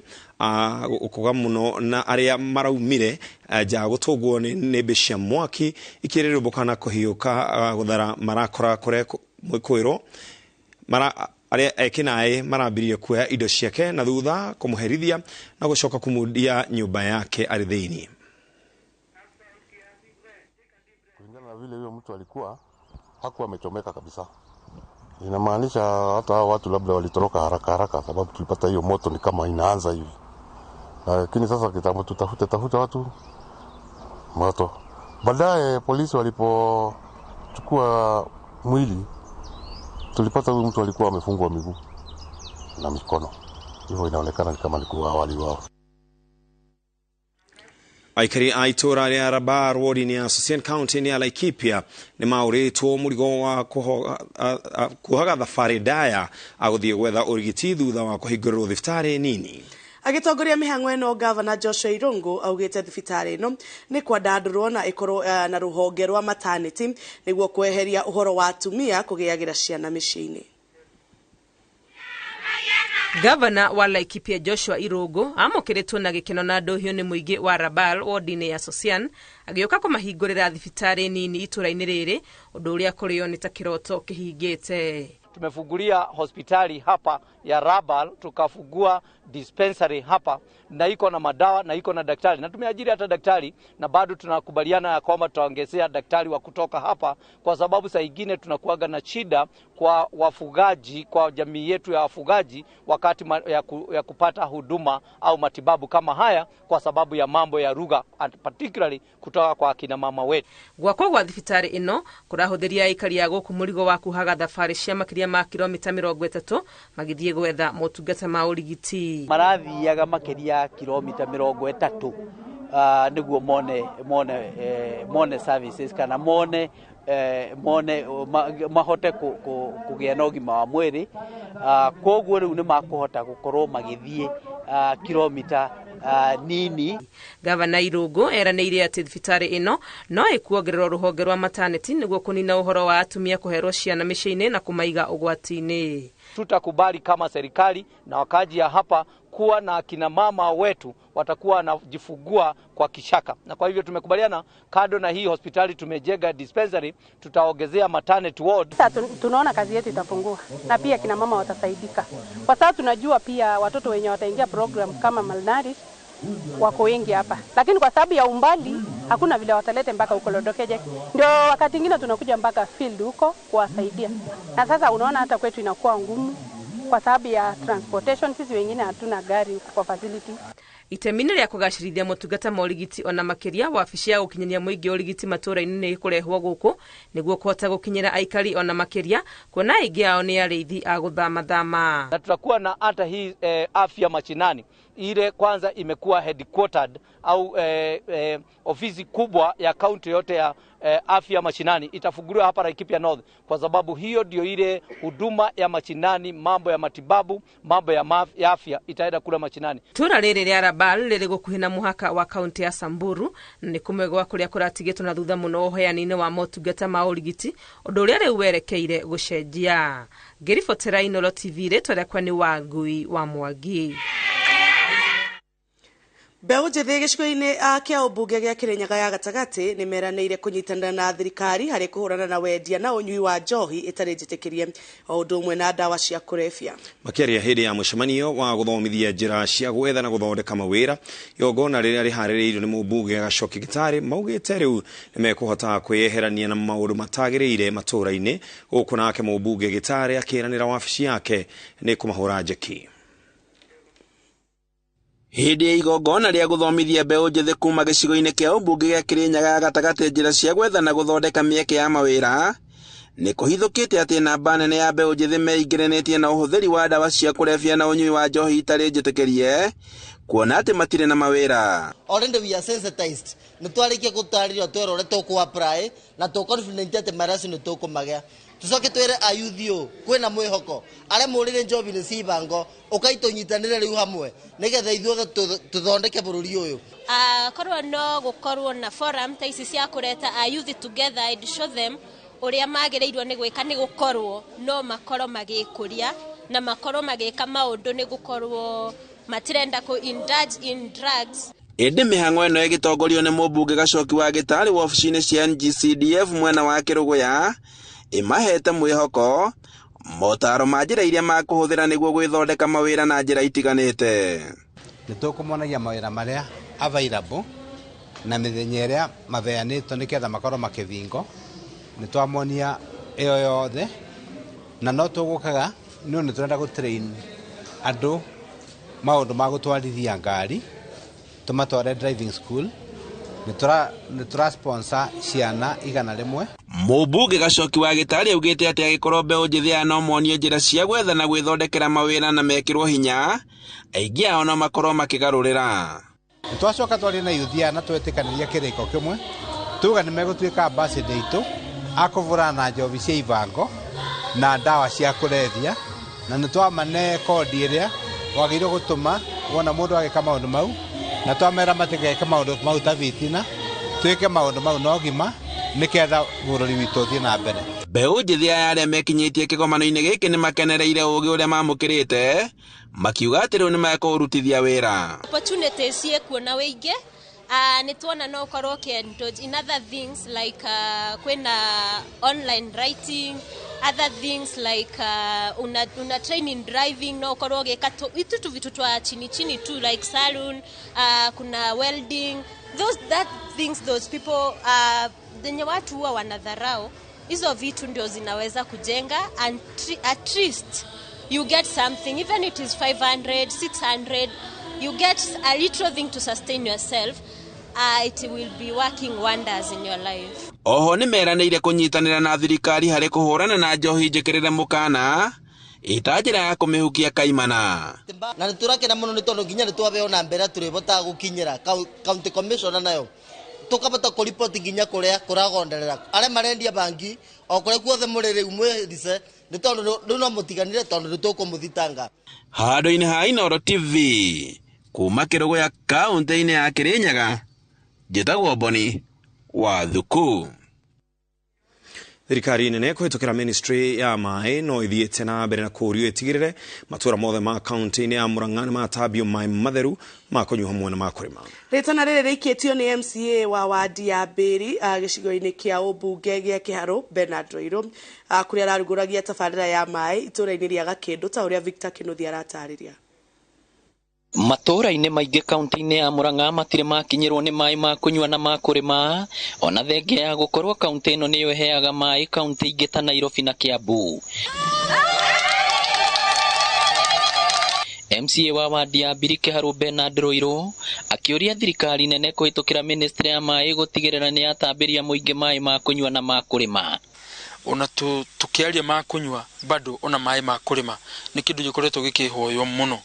ukuga muno na aria maraumire ja gutugwo ni nembe cia mwaki ikirerubukana kuhiuka guthara marakora kure mwikwiro aria ekinae marambirie kuoya indo ciake na thutha kumuherithia na gucoka kumudia nyumba yake ari thiini. Kulingana na vile huyo mtu alikuwa hakuwa amechomeka kabisa. Inamaanisha hata watu labda walitoroka haraka haraka sababu tulipata hiyo moto ni kama inaanza hivi. Lakini sasa kitambo tafuta watu moto. Baadaye polisi walipochukua mwili tulipata huyu mtu alikuwa amefungwa miguu na mikono. Hivyo inaonekana kama alikuwa awali wao. Aikari aitora ria Rabar ward-ini ya Sudan County ni Laikipia ni mauritwo murigo wa kuhaga thabari ndaya aguthie gwetha urigiti thutha wa kuhingũrĩrwo thibitarĩ nini. Agitongoria mihango ino Governor Joshua Irungu augite thibitari ino ni kwandandurwo na ikorwo na ruhonge rwa maternity niguo kweheria uhoro wa atumia kugiagira ciana micini. Gavana wa Laikipia Joshua Irungu amokeretwo na gikeno na ndohio ni muingi wa Rabal wardine ya Sosian agioka kumahingurira thibitari nini ituraini riri undu uria kurio ni ta kiroto kihingite. Tumefungulia hospitali hapa ya Rabal, tukafungua dispensary hapa na iko na madawa na iko na daktari, na tumeajiri hata daktari, na bado tunakubaliana ya kwamba tutaongezea daktari wa kutoka hapa, kwa sababu saa nyingine tunakuaga na shida kwa wafugaji, kwa jamii yetu ya wafugaji wakati ya kupata huduma au matibabu kama haya kwa sababu ya mambo ya lugha, particularly kutoka kwa akina mama wetu. Gwakwa gwa thibitari ino kurahuthiria aikari ya guku murigo wa kuhaga thabari cia makiria ma kilomita 30 magithie gwetha motungata ma urigiti. Marathiaga makiria kilomita 30 niguo mone services kana mone mahote kugia na ugima wa mwiri. Koguo riu ni makuhota gukorwo magithie kilomita nini. Gavana Irungu eranĩire ati thibitari ino no ikuongererwo ruhonge rwa maternity niguo kunina uhoro wa atumia kuherwo ciana micini na kumaiga ugwati-ini. Tutakubali kama serikali na wakaji ya hapa kuwa na akina mama wetu watakuwa wanajifungua kwa kishaka, na kwa hivyo tumekubaliana kado na hii hospitali tumejenga dispensary, tutaongezea maternity ward. Sasa tunaona kazi yetu itapungua na pia kina mama watasaidika, kwa sababu tunajua pia watoto wenye wataingia program kama malnourished wako wengi hapa, lakini kwa sababu ya umbali hakuna vile watalete mpaka huko Lodokeje, ndio wakati mwingine tunakuja mpaka field huko kuwasaidia. Na sasa unaona hata kwetu inakuwa ngumu kwa sababu ya transportation, sisi wengine hatuna gari kwa facility. Itemine ria kugacirithia motungata ma urigiti ona makiria wabici ya gukinyania muingi urigiti matura-ini ni kurehwo guku niguo kuhota gukinyira aikari ona makiria kuona aingi ao ni ariithi a guthama. Na tutakuwa na hata hii afya machinani ile kwanza imekuwa headquartered au ofisi kubwa ya county yote ya afya machinani itafunguliwa hapa Laikipia North, kwa sababu hiyo ndio ile huduma ya machinani, mambo ya matibabu, mambo ya afya itaenda kula machinani. Tura riri ria Rabal riri gukuhina muhaka wa county ya Samburu ni kumwe gwa kuria kuratigitwo na thutha muno uheani-ini wa motungata ma urigiti undu uria riu werekeire gucenjia. Gerifotera Inoro TV retwa kwa ni Wangui wa Mwangi. Mbeũ njĩthĩ gĩcigo-inĩ kĩa ũmbunge gĩa Kĩrĩnyaga ya gatagatĩ nĩ meranĩire kũnyitanĩra na thirikari harĩ kũhũrana na wendia na ũnyui wa njohi ĩtarĩ njĩtĩkĩrie o ũndũ ũmwe na ndawa cia kũrebia. Makĩaria hĩndĩ ya mũcemanio wa gũthomithia njĩra cia gwetha na gũthondeka mawĩra, igongona rĩrĩa rĩharĩrĩirio nĩ mũmbunge Gacoki Gĩtarĩ maugĩte rĩu nĩ mekũhota kwĩyeherania na maũndũ matagĩrĩire matũũra-inĩ, gũkũ nake mũmbunge Gĩtarĩ akĩĩranĩra wabici yake nĩ kũmahũra njeki. Hĩndĩ ya igongona rĩa gũthomithia mbeũ njĩthĩ kuma gĩcigo-inĩ kĩa ũmbunge gĩa Kĩrĩnyaga gatagatĩ njĩra cia gwetha na gũthondeka mĩeke ya mawĩra, nĩ kũhithũkĩte atĩ namba nene ya mbeũ njĩthĩ meingĩranĩtie na ũhũthĩri wa ndawa cia kũrebia na ũnyui wa njohi itarĩ njĩtĩkĩrie, kuona atĩ matirĩ na mawĩra. Already we are sensitized. Nĩ twarĩkia gũtarĩria twero ũrĩa tũkũ-apply na tũ-confident atĩ maraci nĩ tũkũmagĩa. Tucoke twere ayuthio kwina mwihoko aria murire njobi ni cibango ukaitonyitanire riu hamwe nigetha ithuothe tuthondeke bururi uyu. Korwo no gukorwo na forum ta ici cia kureta ayuthi together and show them uria magĩrĩirwo nĩ gwĩka nĩ gukorwo no makorwo magĩkũria na makorwo magĩka maũndũ nĩ gukorwo matirenda ku indulge in drugs. Ĩndĩ mĩhang'o ĩno ĩgĩtongorio nĩ mũmbunge Gacoki wa Gĩtarĩ wabici-inĩ cia NGCDF mwena wa Kĩrũgũya imahete mwĩhoko motaro ma njĩra iria makũhũthĩra nĩguo gwĩthondeka mawĩra na njĩra itiganĩte. Nĩ tũkũmonagia mawĩra marĩa available na mĩthenya ĩrĩa maveanĩtwo nĩgetha makorwo makĩvingo. Nĩ twamonia ĩyo yothe na no tũgũkaga nĩ tũrenda gũtrain andũ maũndũ ma gũtwarithia ngari, tũmatware driving school, nĩ tũra sponsor ciana 100. Mũmbunge Gacoki wa Gĩtarĩ augĩte atĩ agĩkorwo mbeũ njĩthĩ anomonio njĩra cia gwetha na gwĩthondekera mawĩra na mekĩrwo hinya, aingĩ ao no makorwo makĩgarũrĩra. Nĩ twacoka twarĩ na yuthia na twetĩkanĩria kĩrĩko kĩmwe tuga nĩ megũtuĩka ambassador itũ akũvũrana na njovi cia ivango na ndawa cia kũrebia, na nĩ twamane kodi ĩrĩa wagĩrĩirwo gũtũma wona mundu agika maundu mau na twamera matigeke maundu mau ta vitina twike maundu mau no gima niketha bururi witu thie na mbere. Mbeũ njĩthĩ aya arĩa mekinyĩtie kĩgomano-inĩ gĩkĩ nĩ makenereire ũũgĩ ũrĩa mamũkĩrĩte makiuga atĩ rĩu nĩ mekũũrutithia wĩra. Opportunities ciekuo na wĩingĩ nĩ tuona no ũkorwo in other things like kwĩna online writing, other things like una training driving no ũkorwo gĩka itu vitu twa chini chini tu like saloon, kuna welding, those people denye watu huwa wanadharau. Hizo vitu ndio zinaweza kujenga and at least you get something, even it is 500, 600, you get a little thing to sustain yourself. It will be working wonders in your life. Oho nĩ meranĩire kũnyitanĩra na thirikari harĩ kũhũrana na njohi njĩkĩrĩre mũkana ita njĩra ya kũmĩhukia kaimana. Na nĩ tũrakena mũno nĩ tondũ nginya nĩ twabeo na mbere tũrĩbota gũkinyĩra county commissioner nayo tukabota kuripoti nginya kuria kuragonderera arĩa marendia bangi o kuria kuothe mũrĩrĩ umwĩrice nĩ tondũ rĩu no mũtiganire tondũ nĩ tũkũmũthitanga. Handũ-inĩ ha Inooro TV kuma Kĩrũgũ ya kaunti-inĩ ya Kĩrĩnyaga njĩtagwo Boni wa Thuku. Thirikari nene kũhĩtũkĩra ministry ya maĩ no ithiĩte na mbere na kũũrio ĩtigĩrĩre matũũra mothe ma kaunti-inĩ ya Murang'a nĩ matambio maĩ matheru ma kũnyua hamwe na ma kũrĩma. Rĩtana rĩrĩ rĩikĩtio nĩ MCA wa wadi ya Mbĩri gĩcigo-inĩ kĩa ũmbunge gĩa Kĩharũ Bernard Roiro kũrĩa ararugũragia tabarĩra ya maĩ itũũra-inĩ rĩa Gakĩndũ ta ũrĩa Victor Kĩnuthia aratarĩria. Matũũra-inĩ maingĩ kaunti-inĩ ya Murang'a matirĩ makinyĩrwo nĩ maĩ ma kũnyua na ma kũrĩma ona thengia ya gũkorwo kaunti ĩno nĩyo ĩheaga maĩ kaunti ingĩ ta Nairobi na Kiambu. MCA wa wadi ya Mbĩri Kĩharũ Bernard Roiro akĩũria thirikari nene kũhĩtũkĩra ministry ya maĩ gũtigĩrĩra nĩ yatambĩria mũingĩ maĩ ma kũnyua na ma kũrĩma. Ona tukiaria ma kunywa bado ona maĩ ma kurima ni kindu gikoretwo gikihoyo muno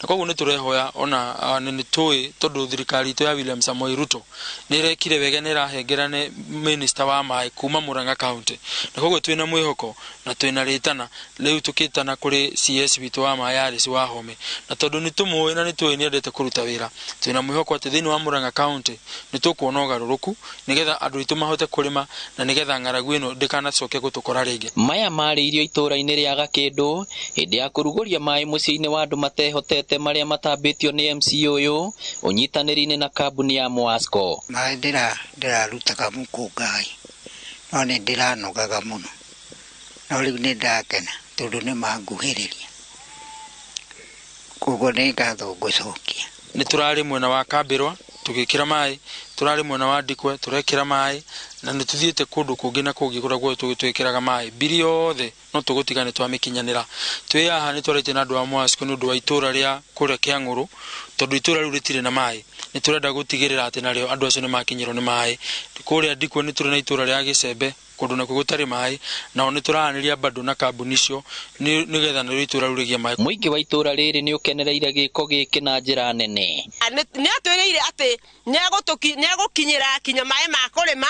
na koguo ni turehoya ona ni tui tondu thirikari to ya William Samoei Ruto ni irekire wega ni rahengerane minister wa maĩ kuma Murang'a county na koguo twina mwihoko na twina ritana riu tukitana kuri CS witu wa maĩ Alice wa Home na tondu ni tumui na ni tui ni endete kuruta wira twina mwihoko ati thini wa Murang'a county ni tukuona ugaruruku nigetha andu itu mahote kurima na nigetha ng'aragu ino ndikanacoke gutukora ringi. Maya marĩ irio itũũra-inĩ rĩa Gakĩndũ hĩndĩ ya kũrugũria maĩ mũciĩ-inĩ wa andũ matehotete marĩa matambĩtio nĩ MC ũyũ ũnyitanĩri-inĩ na kambuni ya Mwasco. Maĩ ndĩrarutaga mũkũngai no nĩ ndĩranogaga mũno no rĩu nĩ ndakena tondũ nĩ manguhĩrĩria koguo nĩ ngatho ngũcokia. Nĩ tũrarĩ mwena wa Kambĩrwa tugĩkĩra maĩ turari mwena wa Ndikwe turekira maĩ na nĩ tuthiĩte kũndũ kũngĩ na kũngĩ kũrĩa tũgĩtwĩkĩraga maĩ mbiri yothe no tũgũtigane twamĩkinyanĩra twĩ haha nĩ twarĩte na andũ a Mwasco nĩ ũndũ wa itũũra rĩa kũrĩa Kĩang'ũrũ tondũ itũũra rĩu rĩtirĩ na maĩ nĩ tũrenda gũtigĩrĩra atĩ narĩo andũ acio nĩ makinyĩrwo nĩ maĩ kũrĩa Ndikwe nĩ tũrĩ na itũũra rĩa Gĩcembe kũndũ nakuo gũtarĩ maĩ nao nĩ tũrahanĩria bado na kambuni icio nĩgetha narĩo itũũra rĩu rĩgĩe maĩ. Mũingĩ wa itũũra rĩrĩ nĩ ũkenereire gĩko gĩkĩ na njĩra nene. Nĩ atwĩrĩire atĩ nĩ egũkinyĩra kinya maĩ ma kũrĩma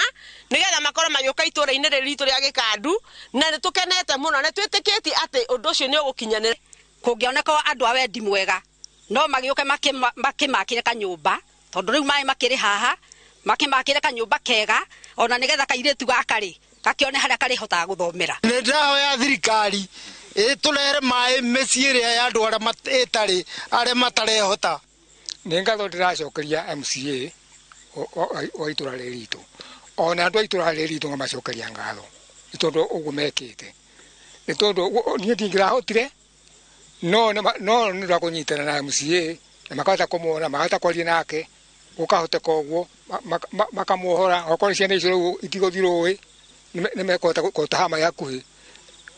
nĩgetha makorwo magĩũka itũũra-inĩ rĩrĩ ritũ rĩa Gĩkandu na nĩ tũkenete mũno nĩ twĩtĩkĩtie atĩ ũndũ ũcio nĩ ũgũkinyanĩra. Kũngĩoneka andũ a wendi mwega no magĩũke makĩmakĩre kanyũmba tondũ rĩu maĩ makĩrĩ haha makĩmakĩre kanyũmba kega ona nĩgetha kairĩtu gakarĩ gakione harĩa karĩhotaga gũthomera. Nĩ ndahoya thirikari ĩtũrehere maĩ mĩciĩ ĩrĩa ya andũ arĩa matarehota. Nĩ ngatho ndĩracokeria MCA wa itũũra rĩrĩ ritũ ona andũ a itũũra rĩrĩ ritũ ngamacokeria ngatho nĩ tondũ ũguo mekĩte nĩ tondũ niĩ ndingĩrahotire no nĩ ndakũnyitana na MCA na makahota kũmuona makahota kwaria nake gũkahoteka ũguo makamuohora okorwo ciana icio rĩu itigũthiĩ rũĩ nĩ mekũhota gũtaha maĩ hakuhĩ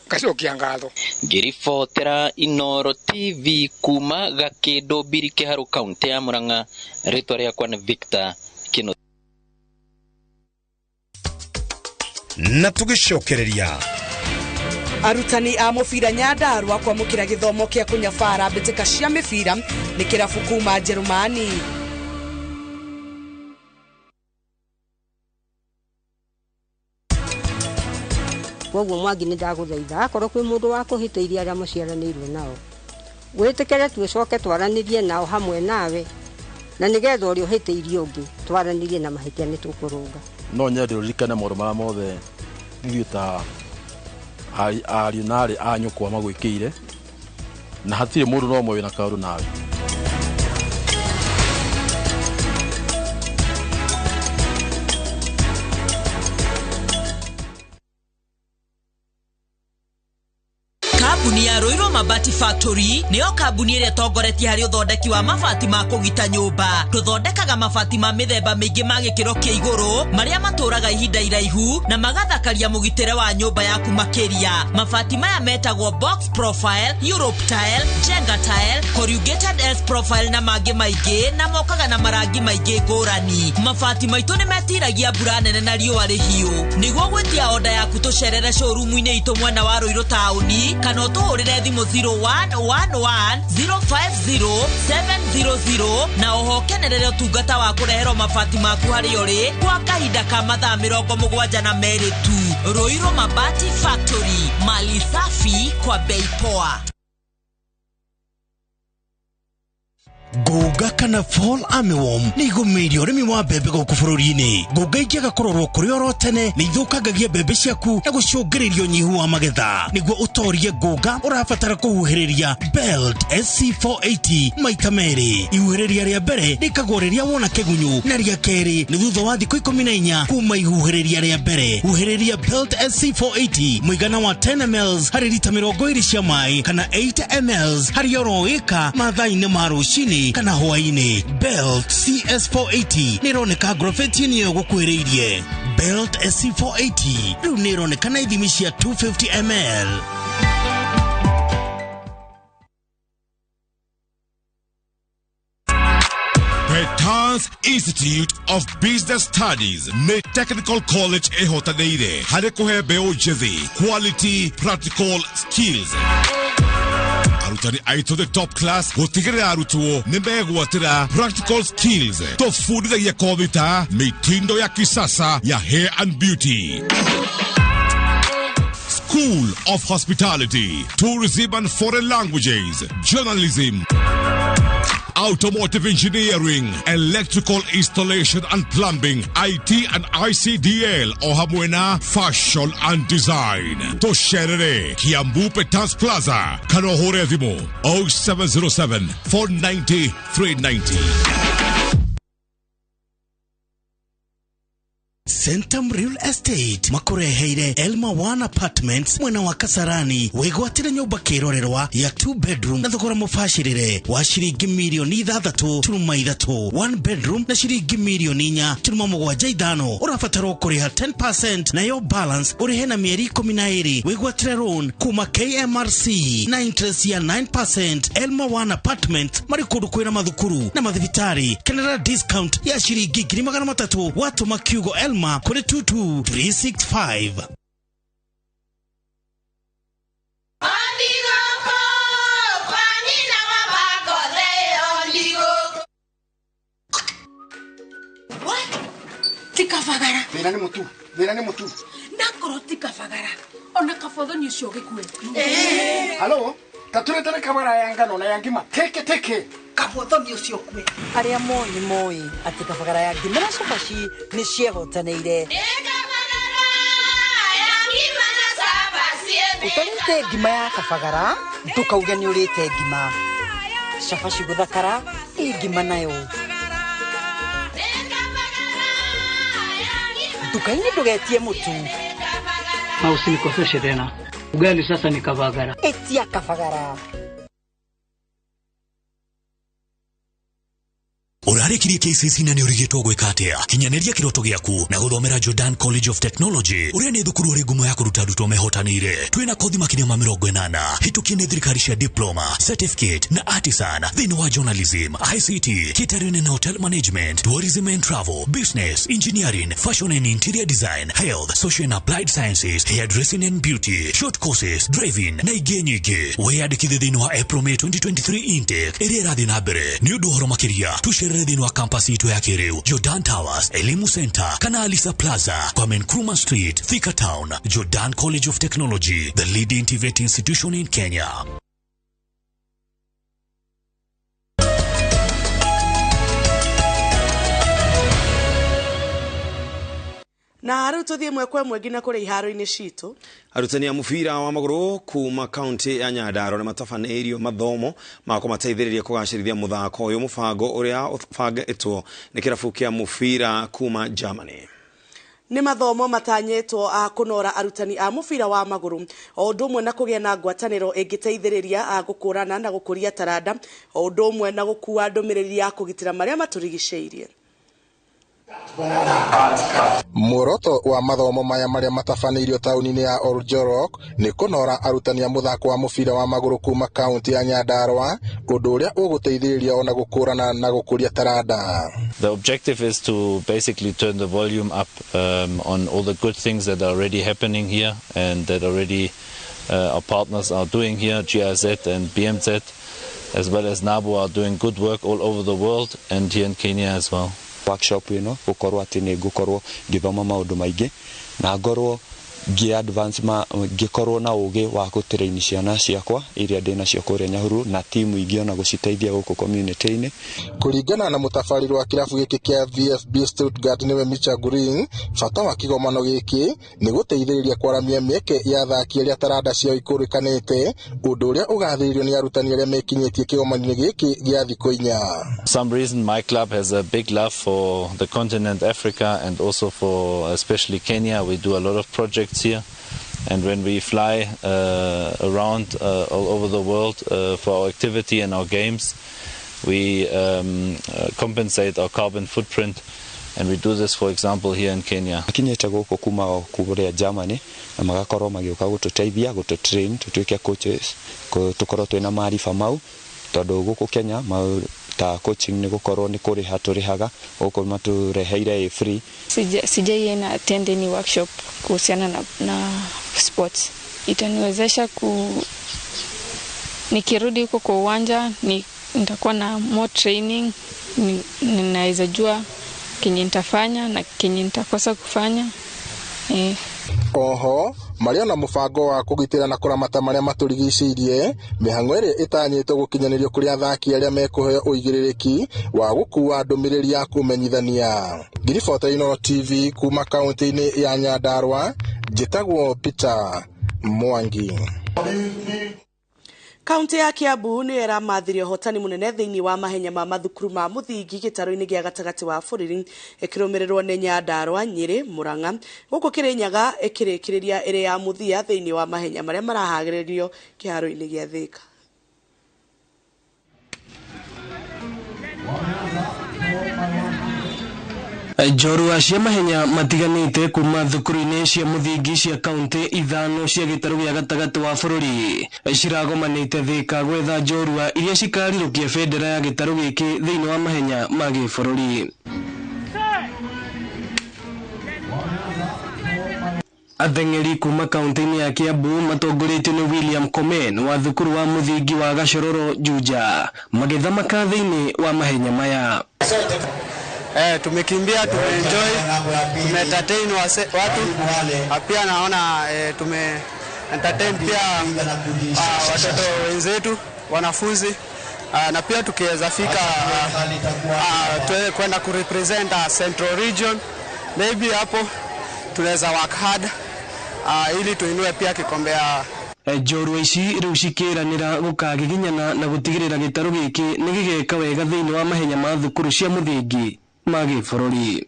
ngacokia ngatho. Ngĩribotera Inooro TV kuma Gakĩndũ Mbĩri Kĩharũ kaunti ya Murang'a rĩtwa rĩakwa nĩ Victor Kĩnuthia. Na tũgĩcokereria arutani a mũbira Nyandarua kwamũkĩra gĩthomo kĩa kũnyabara mbĩtĩka cia mĩbira nĩ kĩrabu kuma Njerumani. Koguo Mwangi nĩ ndagũthaitha akorwo kwĩ mũndũ wa kũhĩtĩirie arĩa maciaranĩirwo nao Witikere tucoke twaranirie nao hamwe nawe na nigetha uri uhitiirie ungi twaranirie na mahitia ni tukurunga. No nyende ririkane maundu mara mothe ithuĩ ta ariũ na aarĩ a nyũkwa magwĩkĩire na hatirĩ mũndũ no ũmwe wĩna kaũndũ nawe. Kambuni ya Roiro Mabati Factory niyo kambuni ĩrĩa tongoretie harĩ ũthondeki wa mabati ma kũgita nyũmba. Tũthondekaga mabati ma mĩthemba mĩingĩ ma gĩkĩro kĩa igũrũ marĩa matũraga ihinda iraihu na magathakaria mũgitĩre wa nyũmba yaku makĩria. Mabati maya metagwo box profile, Europe tile, Jenga tile, corrugated S profile na mangĩ maingĩ na mokaga na marangi maingĩ ngũrani. Mabati maitũ nĩ metiragia mbura nene na riũa rĩhiũ. Nĩguo gwĩtia oda yaku tũcerere showroom-inĩ itũ mwena wa Roiro taũni kana ũtũhũrĩre thimũ 0111050700 na oho kenerere ũtungata wa kũreherwo mabati maku harĩ ũrĩ kwa kahinda ka mathaa 72 tu. Roiro Mabati Factory, mali safi kwa bei poa. Guga kana fall armyworm ni igũmĩire ũrĩmi wa mbembe gũkũ bũrũri-inĩ. Guga ingĩaga kũrorwo kũrĩ oro tene nĩ ithũkangagia mbembe ciaku na gũcũngĩrĩria ũnyihu wa magetha. Nĩguo ũtorie guga ũrabatara kũhuhĩrĩria Belt SC480 maita merĩ. Ihuhĩrĩria rĩa mbere rĩkagwo rĩrĩa wona kĩgunyũ na rĩa kerĩ nĩ thutha wa thikũ 14 kuma ihuhĩrĩria rĩa mbere. Huhĩrĩria Belt SC480 mũigana wa 10 ml harĩ lita 20 cia maĩ kana 8 ml harĩ oro ĩka mathaa-inĩ ma rũcinĩ kana hwaini. Belt CS480 nĩroneka agrovet-inĩ ĩyo gũkuhĩrĩirie. Belt SC480 rĩu nĩroneka na ithimi cia 250 ml. Petans Institute of Business Studies ne Technical College ehotaneire harĩ kũhe mbeũ njĩthĩ quality practical skills. Arutani aitũ the top class gũtigĩrĩra arutwo nĩ megwatĩra practical skills. Tũbundithagia kothi ta mitindo ya kisasa ya hair and beauty, School of Hospitality, Tourism and Foreign Languages, Journalism, Automotive Engineering, Electrical Installation and Plumbing, IT and ICDL, Ohamwena, Fashion and Design. Tosherere, Kiambu Petans Plaza, Kanohore Vimo, 0707 490 390. Centum Real Estate makureheire Elma One Apartments mwena wa Kasarani wegwatire nyumba kirorerwa ya 2 bedroom na thogora mubashirire wa shiringi milioni 3.3 1 bedroom na shiringi milioni 4.75 urafatara kuriha 10% na yo balance urihe na mieri 12 wegwatire loan kuma KMRC na interest ya 9%. Elma One Apartments mari kundu kwina mathukuru na mathibitari kenera discount ya shiringi 300 watu makiugo Elma kuri 22365. Tikafagara. Mira ni mutu. Nakoro tikafagara. Ona kafodho ni shoge kwe. Halo? Taturete kamera ya ngano na yangima. Teke. Kafodho ni kwe. Aria moi ati kafagara ya ngima sofashi ni ciehotaneire. Utarite ngima ya kafagara ndukauge ni urite ngima. Shafashi guthakara ngima nayo. Dukaini ndugetie mutu. Usinikoseshe tena. Ugali sasa ni kafagara. Etia kafagara. Urarikirie KCC na ni urigitwo gwika atia kinyaneria kiroto giaku na guthomera Jordan College of Technology uria ni thukuru uri ngumo ya kuruta arutwo mehotanire. Twina kothi makiria ma 40 hitukie ni thirikari cia diploma, certificate na artisan thini wa journalism, ICT, catering and hotel management, tourism and travel, business, engineering, fashion and interior design, health, social and applied sciences, hairdressing and beauty, short courses, driving na ingĩ nyingĩ. Weyandĩkithie thĩinĩ wa April May 2023 intake ĩrĩa ĩrathiĩ na mbere. Nĩ ũndũ ũhoro makĩria tucerere thĩinĩ wa campus itũ ya kĩrĩu Jordan Towers, Elimu Center kana Alisa Plaza, Kwame Nkrumah Street, Thika Town. Jordan College of Technology, the leading TVET institution in Kenya. Na riu tuthie mwekwe ĩmwe nginya kũrĩa iharo-inĩ citũ. Arutani a mũbira wa magũrũ kuma kaunti ya Nyandarua nĩ matabanĩirio mathomo ma kũmateithĩrĩria kũgacĩrithia mũthako ũyũ, mũbango ũrĩa ũbangĩtwo nĩ kĩrabu kĩa mũbira kuma Germany. Nĩ mathomo matanyĩtwo kũnora arutani a mũbira wa magũrũ o ũndũ ũmwe na kũgĩa na ngwatanĩro ĩngĩteithĩrĩria gũkũrana na gũkũria taranda o ũndũ ũmwe na gũkuua ndũmĩrĩri ya kũgitĩra marĩa matũrigicĩirie. Muoroto wa mathomo maya marĩa matabanĩirio taũni-inĩ ya Oljorok nĩ kũnora arutani a mũthako wa mũbira wa magũrũ kuma kaunti ya Nyandarua, ũndũ ũrĩa ũgũteithĩrĩria ona gũkũrana na gũkũria taranda. The objective is to basically turn the volume up on all the good things that are already happening here and that already our partners are doing here. GIZ and BMZ as well as NABU are doing good work all over the world and here in Kenya as well. Workshop gukorwo ati ni gukorwo ngithoma maundu maingi na ngorwo ngikorwo na ugi wa gutiraini ciana ciakwa iria ndina cio kuria Nyahururu na timu ingi ona guciteithia guku community-ini. Kuringana na mutafariri wa kirabu giki kia VfB Stuttgart niwe Micha Green, bata wa kigomano giki ni guteithĩrĩria kwaramia mieke ya athaki aria taranda cio ikũrĩkanĩte, ũndũ ũrĩa ũgathĩrĩrio ni arutani aria mekinyĩtie kigomano giki gĩa thikũ 4. Some reason my club has a big love for the continent Africa and also for especially Kenya. We do a lot of projects here, and when we fly around all over the world for our activity and our games, we compensate our carbon footprint, and we do this, for example, here in Kenya. Akinyete guku kuma kuria Germany na magakorwo magĩũka gũtũteithia gũtũtrain tũtuĩke coaches tukorwo twina maarifa mau tondu guku Kenya ta coaching ni gukorwo ni kuriha turihaga guku matureheire free. Sijaienda attend any workshop kuhusiana na sports. Itaniwezesha nikirudi huko kwa uwanja nitakuwa na more training, ninaweza jua kenye nitafanya na kenye nitakosa kufanya. Oho maria na mubango wa kugitira na kuramata maria maturigicĩirie, mĩhang'o ĩrĩa ĩtanyĩtwo gũkinyanĩrio kũrĩ athaki arĩa mekũheo ũigĩrĩrĩki wa gũkuua ndũmĩrĩri ya kũmenyithania. Ngiribota Inooro TV kuma kaunti-inĩ ya Nyandarua, njĩtagwo Peter Mwangi. Kaunti ya Kiambu nĩ ĩramathirio hotani mũnene thĩinĩ wa mahenya ma mathukuru ma mũthingi gĩtaro-inĩ gĩa gatagatĩ wa bũrũri, ĩkĩrũmĩrĩrwo nĩ Nyandarua, Nyĩrĩ, Murang'a, gũkũ Kĩrĩnyaga ĩkĩrĩkĩrĩria ĩrĩ ya mũthia thĩinĩ wa mahenya marĩa marahagĩrĩrio kĩharo-inĩ gĩa Thika. Njorua cia mahenya matiganĩte kuma thukuru-inĩ cia mũthingi cia kaunti 5 cia gĩtarũ gĩa gatagatĩ wa bũrũri ciragomanĩte Thika gwetha njorua iria cikarirũkia bendera ya gĩtarũ gĩkĩ thĩinĩ wa mahenya ma gĩbũrũri. Atheng'eri kuma kaunti-inĩ ya Kiambu matongoretio nĩ William Komen wa thukuru wa mũthingi wa Gashororo, Juja, magĩthamaka thĩinĩ wa mahenya maya. Tumekimbia, tumeenjoy, tumeentertain watu, pia naona tumeentertain pia watoto wenzetu, wanafunzi, na pia tukiweza fika kwenda kurepresent Central Region, maybe hapo tunaweza work hard ili tuinue pia kikombe ya njorua ici rĩu cikĩranĩra gũkagiginyana na gũtigĩrĩra gĩtarũ gĩkĩ nĩ gĩgeka wega thĩinĩ wa mahenya ma thukuru cia mũthingi ma gĩbũrũri.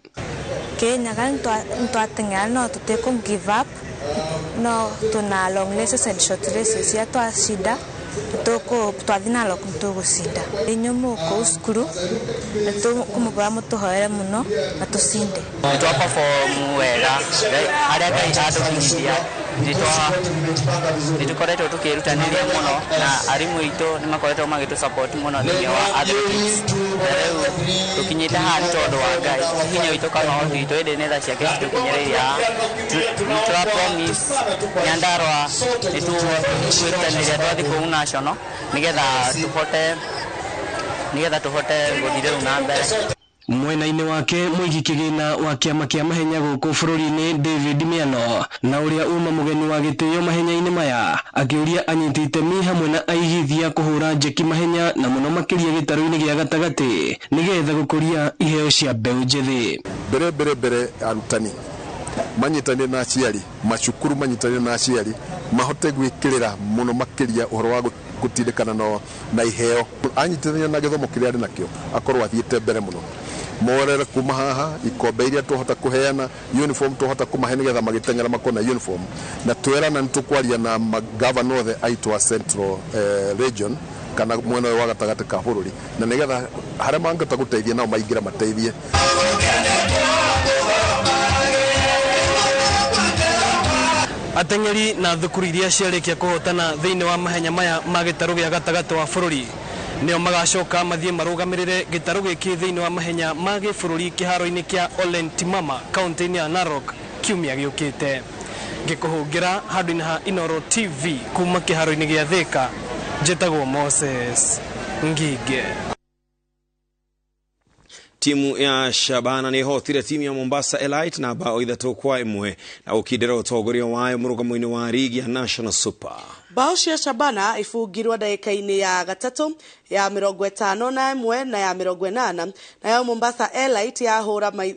Kĩnyaga nĩtwateng'era no tũtekũ give up, no tuna long races and short races cia twacida twathi na lock tũgũcinda. Inyuĩ kũu cukuru nĩtũkũmũhoya mũtũhoere mũno na tũcinde. Twaperform wega harĩa Ngai atũkinyithia, nĩtũkoretwo tũkĩrutanĩria mũno na arimũ aitũ nĩmakoretwo magĩtũsupport mũno thĩinĩ wa athletics. Rĩu tũkinyĩte haha nĩ tondũ wa Ngai, hinya witũ kana ũhoti witũ ĩndĩ nĩ tha ciake citũkinyĩrĩire haha. Nĩtũrapromise Nyandarua nĩtũkwĩrutanĩria twathiĩ kũu national nĩgetha tũhote gũthiĩ rĩu na mbere. Mwena-inĩ wake mũigi kĩgĩna wa kĩama kĩa mahenya gũkũ bũrũri-inĩ David Miano na ũrĩa uma mũgeni wa gĩtĩo mahenya-inĩ maya akĩũria anyiti itemi hamwe na aigithia kũhũra njeki mahenya na mũno makĩria gĩtarũ-inĩ gĩa gatagatĩ nĩgetha gũkũria iheo cia mbeũ njĩthĩ. Mbere arutani manyitane na aciari macukuru manyitane na aciari mahote gwikirira muno makiria uhoro wa gutindikana no na iheo anyitithania na githomo kiria ari nakio akorwo athiete mbere muno morere kuma haha ikombe iria tuhota kuheana uniform tuhota kumahe nigetha magitengera makona uniform na twerana nitukwaria na governor the aitwa central region kana mwena wa gatagati ka bururi na nigetha haria mangata guteithia nao maingira mateithie. Atengeri na thukuru iria ciarĩkia kũhotana thĩinĩ wa mahenya maya ma gĩtarũ gĩa gatagatĩ wa bũrũri nĩo magacoka mathiĩ marũgamĩrĩre gĩtarũ gĩkĩ thĩinĩ wa mahenya ma gĩbũrũri kĩharo-inĩ kĩa Olen Timama kaunti-inĩ ya Narok kiumia gĩũkĩte. Ngĩkũhũngĩra handũ-inĩ ha Inoro TV kuma kĩharo-inĩ gĩa Thika, njĩtagwo Moses Ngige. Timu ya Shabana ni hotire timu ya Mombasa Elite na bao 3-1 na ukindira utongoria wayo murugamo-ini wa ligi ya National Super. Bao cia Shabana ifungirwa dakika-ini ya gatatu ya 51 na ya 80 na ya Mombasa Elite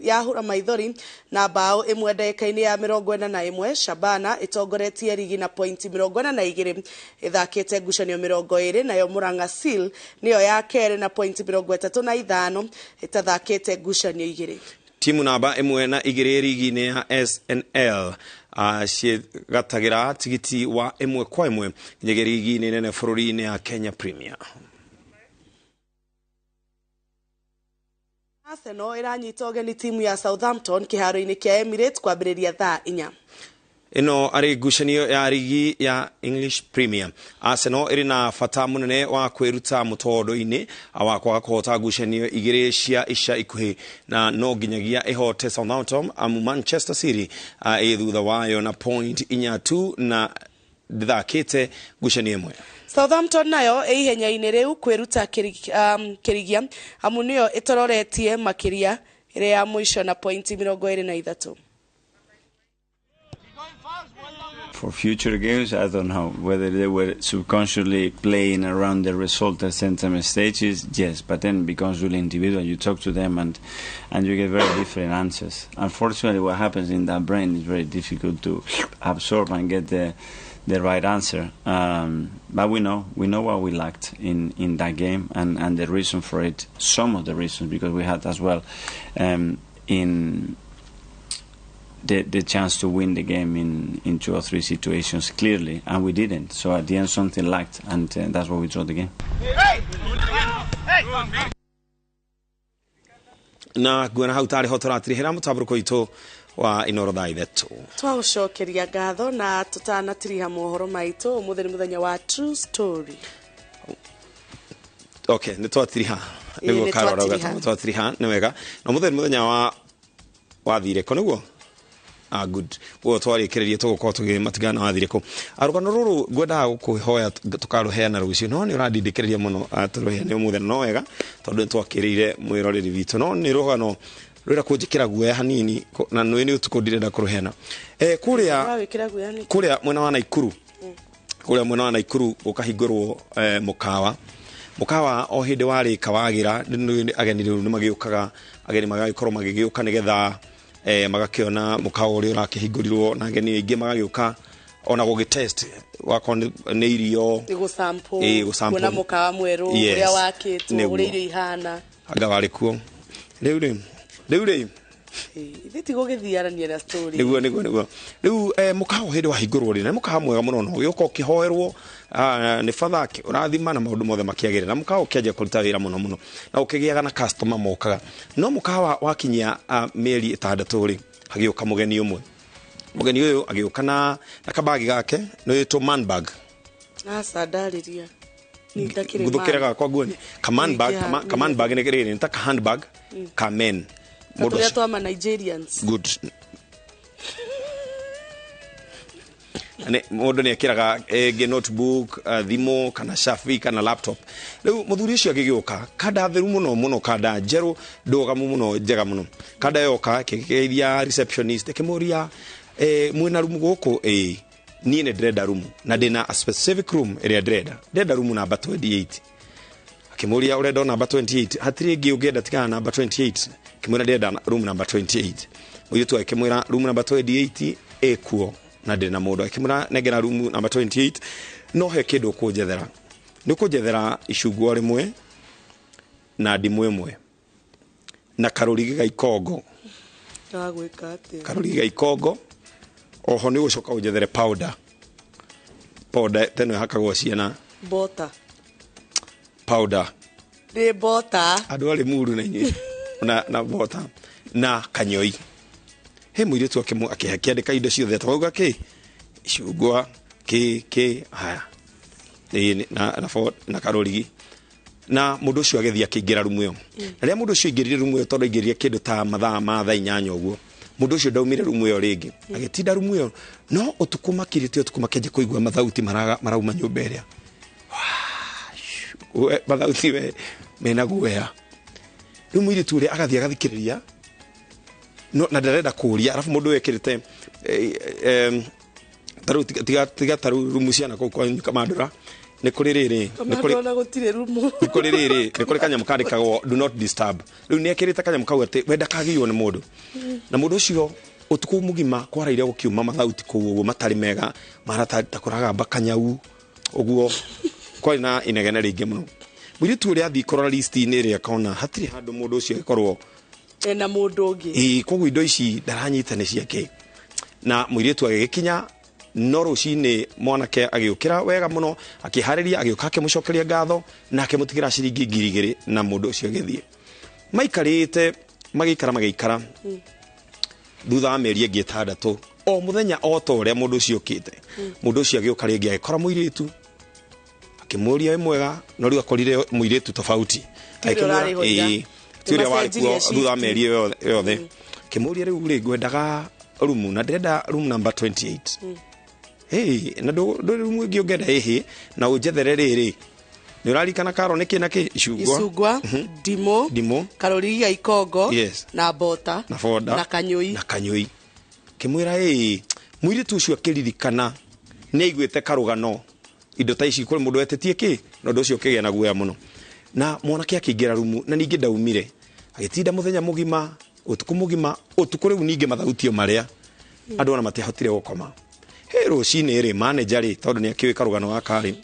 yahura maithori na bao imwe dakika-ini ya 41. Shabana itongoretie ligi na pointi 42 ithakite ngucanio 20 na yo Murang'a Seal niyo ya kere na pointi 35 itathakite ngucanio 2. Timu namba 1 na 2 ligi-ini ya SNL gatagira tigiti wa 1-1 ligi-ini nene bũrũri-inĩ ya Kenya Premier. Arsenal iranyita ũgeni timu ya Southampton kĩharo-inĩ kĩa Emirates kwambĩrĩria thaa 4. Ino ari ngucanio ya ligi ya English Premier. Arsenal iri na bata munene wa kwiruta mutondo-ini wa kwaga kuhota ngucanio igiri cia ica ikuhi na no nginyagia ihote Southampton amu Manchester City thutha wayo na point 4 na thakite ngucanio imwe. Southampton nayo ihenya-ini riu kwiruta kirigia amu niyo itororetie makiria ire ya mwisho na point 23. For future games, I don't know whether they were subconsciously playing around the result at some stages. Yes, but then becomes really individual. You talk to them and you get very different answers. Unfortunately, what happens in that brain is very difficult to absorb and get the right answer. But we know what we lacked in that game and the reason for it. Some of the reasons, because we had as well in the chance to win the game in 2 or 3 situations clearly, and we didn't. So at the end something lacked, and that's why we drew the game. Na gwena hautari hotoratiri hera mutaburuko ito wa Inoro Daiveto. Twagucokeria ngatho na tutanatiriha mohoro maitu umutheri muthenya wa True Story. Okay, nitwatiriha niguo karora twatiriha ni wega na mutheri muthenya wa thireko niguo good wo twarikirerie tugukorwo tugimatigana wa thireko arugano ruru ngwenda gukuhoya tukaruheana rucio no ni urandindikiriria muno turuheane umuthenya no wega tondu twakirire mwiroreri witu no ni rugano rwira kunjikira guoya hanini na nwe ni utuko ndirenda kuruheana kuria mwena wa Naikuru kuria mwena wa Naikuru ukahingurwo mukawa o hindi wari kawagira ageni riu ni magiukaga ageni magagikorwo magigiuka nigetha magakiona mukawa uri urakihingũrirwo na ageni aingi magagiuka ona gugitest wako ni irio sample kuna mukawa mweru uria wakitwo uri irio ihana anga wari kuo riu ithiti gugithiarania na story niguo riu mukawa hindi wahingũrwo ri na mukawa mwega muno no ugiuka ukihoerwo ni fathaki urathima na maundu mothe makiagire na mukawa ukianjia kuruta wira muno na ukigiaga na customer mokaga no mukawa wakinyia mieri 6 ri hagiuka mugeni umwe mugeni uyu agiuka na kabagi gake no yitwo man bag sadariria ni takire guthukiraga kwa guoni command bag ni kirire ni ta handbag ka men modo ya twa Nigerians good ane modo ni akiraga notebook thimo kana shafi kana laptop riu muthuri ucio agigiuka kada theru muno kada jeru ndoga muno njega muno kada yoka kigeithia receptionist kimuria mwina room guku ni ne dreda room na dina a specific room area dreda room number 28 akimuria urenda number 28 hatiri ngi ugenda tigana number 28 kimuria dreda room number 28 muiritu akimwira room number 28 ekuo na ndi na mundu akimwira negera room number 28 no he kindu kunjethera ni kunjethera icungwa rimwe na ndimu imwe na karurigi ga ikongo karurigi ga ikongo oho ni gucoka unjethere powder teno hakagwo ciana powder de bota adu ali muru na inyi na bota na kanyoi he muiritu akiandika indo ciothe twauga ki icungwa ki haya na karurigi na mundu ucio agethia kingira rumu yo na ria mundu ucio ingirire rumu yo tondu ingirire kindu ta mathaa ma thaa 8 uguo mundu ucio ndaumire rumu yo ringi agitinda rumu yo no utukuma kirite utukuma kenje kuigua mathauti marauma nyumba iria mathauti mena guoya rumu iri turi agathia agathikiriria no na ndarenda kuria alafu mundu wekirite tiga taru rumu ciana kwa kamandura ni kuri riri ni kuri kanya mukandikagwo do not disturb riu ni ekirite kanya mukau ati wenda kagiywo ni mundu na mundu ucio utuku mugima kwaraire gukiuma mathauti kuwo matari mega marata takuraga bakanyau uguo kwari na inegene ringi muno mwiritu uri athi korora list ni ri akona hatiri handu mundu ucio ikorwo na mundu ungi koguo indo ici daranyita ni ciake na mwiritu agikinya no rucini mwanake agiukira wega muno akihariria agiuka akimucokeria ngatho na akimutigira ciringi 2,000 na mundu ucio agithie maikarite magikara thutha wa meri ingi 6 o muthenya o to uria mundu ucio ukite mundu ucio agiuka ringi agikora muiritu akimuria we mwega no riu akorire muiritu tofauti tiuria wari kuo thutha wa meri yothe kimuria riu ri ngwendaga rumu na ndenda room number 28 na do rumu ngiongeda na unjethere riri ni urarikana karo niki na ki icungwa ndimo karurigi ga ikongo na bota na foda na kanyoi kimwira mwiri tu ucio akiririkana ni aiguite karugano indo ta ici kuri mundu etetie ki no ndo ucio kigia na guoya muno na mwanake akingira rumu na ningi ndaumire agitinda muthenya mugima utuku riu ningi mathautio maria andu ona matihotire gukoma rucini ri manager ri tondu ni akiwe karugano gaka ri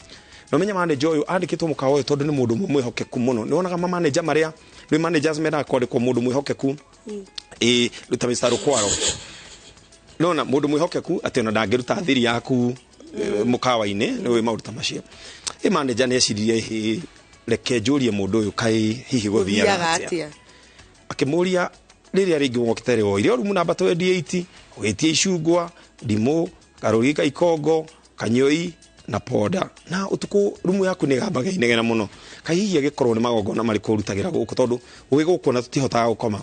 no menya manager uyu andikitwo mukawo tondu ni mundu mwihokeku muno ni onaga manager maria ri managers mera kwandikwo mundu mwihokeku ruta mistaro kwaro nona mundu mwihokeku ati ona ndangiruta thiri yaku mukawa-ini ni maruta macio manager ni eciririe reke njurie mundu uyu kai hihi guthiaga atia akimuria riria ringi wokite ri irio rumu namba 28 ugitie icungwa ndimo karurigi ga ikongo kanyoi na poda na utuku rumu yaku ni gambaga inegena muno kahihi agikorwo ni magongona mari kurutagira guku tondu ugi guku na tutihotaga gukoma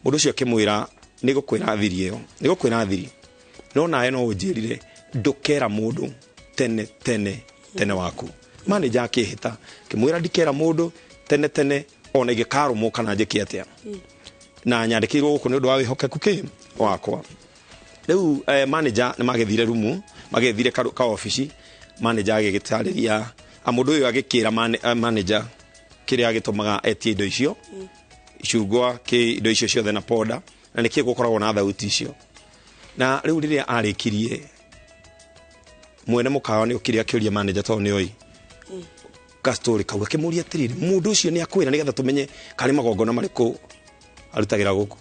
mundu ucio akimwira ni gukwira thiri iyo ni gukwira thiri no nae no unjirire ndukera mundu tene waku manager akihita kimwira ndikera mundu tene ona igikarumo kana njiki atia na nyandikirwo guku ni undu wa wihokeku ki wakwa riu manager ni magethire rumu magethire ka office manager agigitariria amundu uyu agikira manager kiria agitumaga etie indo icio icungwa ki indo icio ciothe na poda na niki gukoragwo na thauti icio na riu riria arikirie mwene mukawa ni ukiria kiuria manager to ni oi kastori kauga kimuria tiriri mundu ucio ni akwira nigetha tumenye kari magongona mariku arutagira guku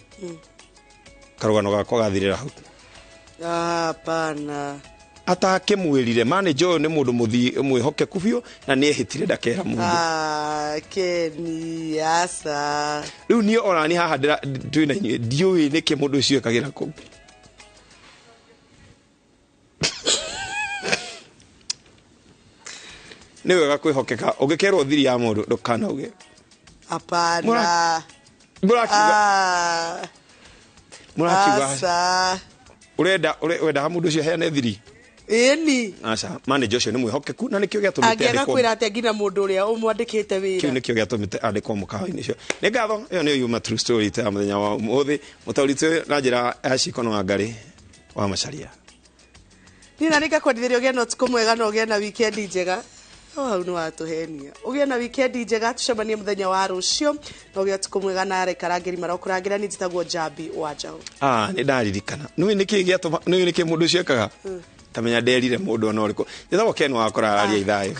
karugano gakwa gathirira hau hapana atakimwirire manager ni mundu mwihokeku biu na ni ehitire ndakera mundu keni asa riu ni orani haha twina ndiui niki mundu ucio kagira ku ni wega kwihokeka ungikerwo thiri ya mundu ndukana uge hapana murakiuga urenda mundu ucio heane thiri eni acha manager ucio ni mwihokeku na nikio giatumite andikwo agiakwira ati ngina mundu uria umwandikite wira kio nikio giatumite andikwo mukawa-ini cio ni ngatho iyo ni yuma true story ta muthenya wa muthi mutaurite na njira ashikono wa ngari wa macaria nina nika kwendithĩrio gĩa na ũtukũ mwega na ũgĩa na weekend njega hau nĩ watũhenia ũgĩe na wikendi njega tucemanie mũthenya wa rũciũ na ũgĩe ũtukũ mwega na arĩkarangĩri marokũrangĩra nĩ njĩtagwo Njambi wa Njaũ nĩ ndaririkana nĩ nĩkĩ gĩatũma nĩ nĩkĩ mũndũ ũcio ekaga tamenya nderire mũndũ ona ũrĩkũ njĩtagwo Ken wakora aria ithayũ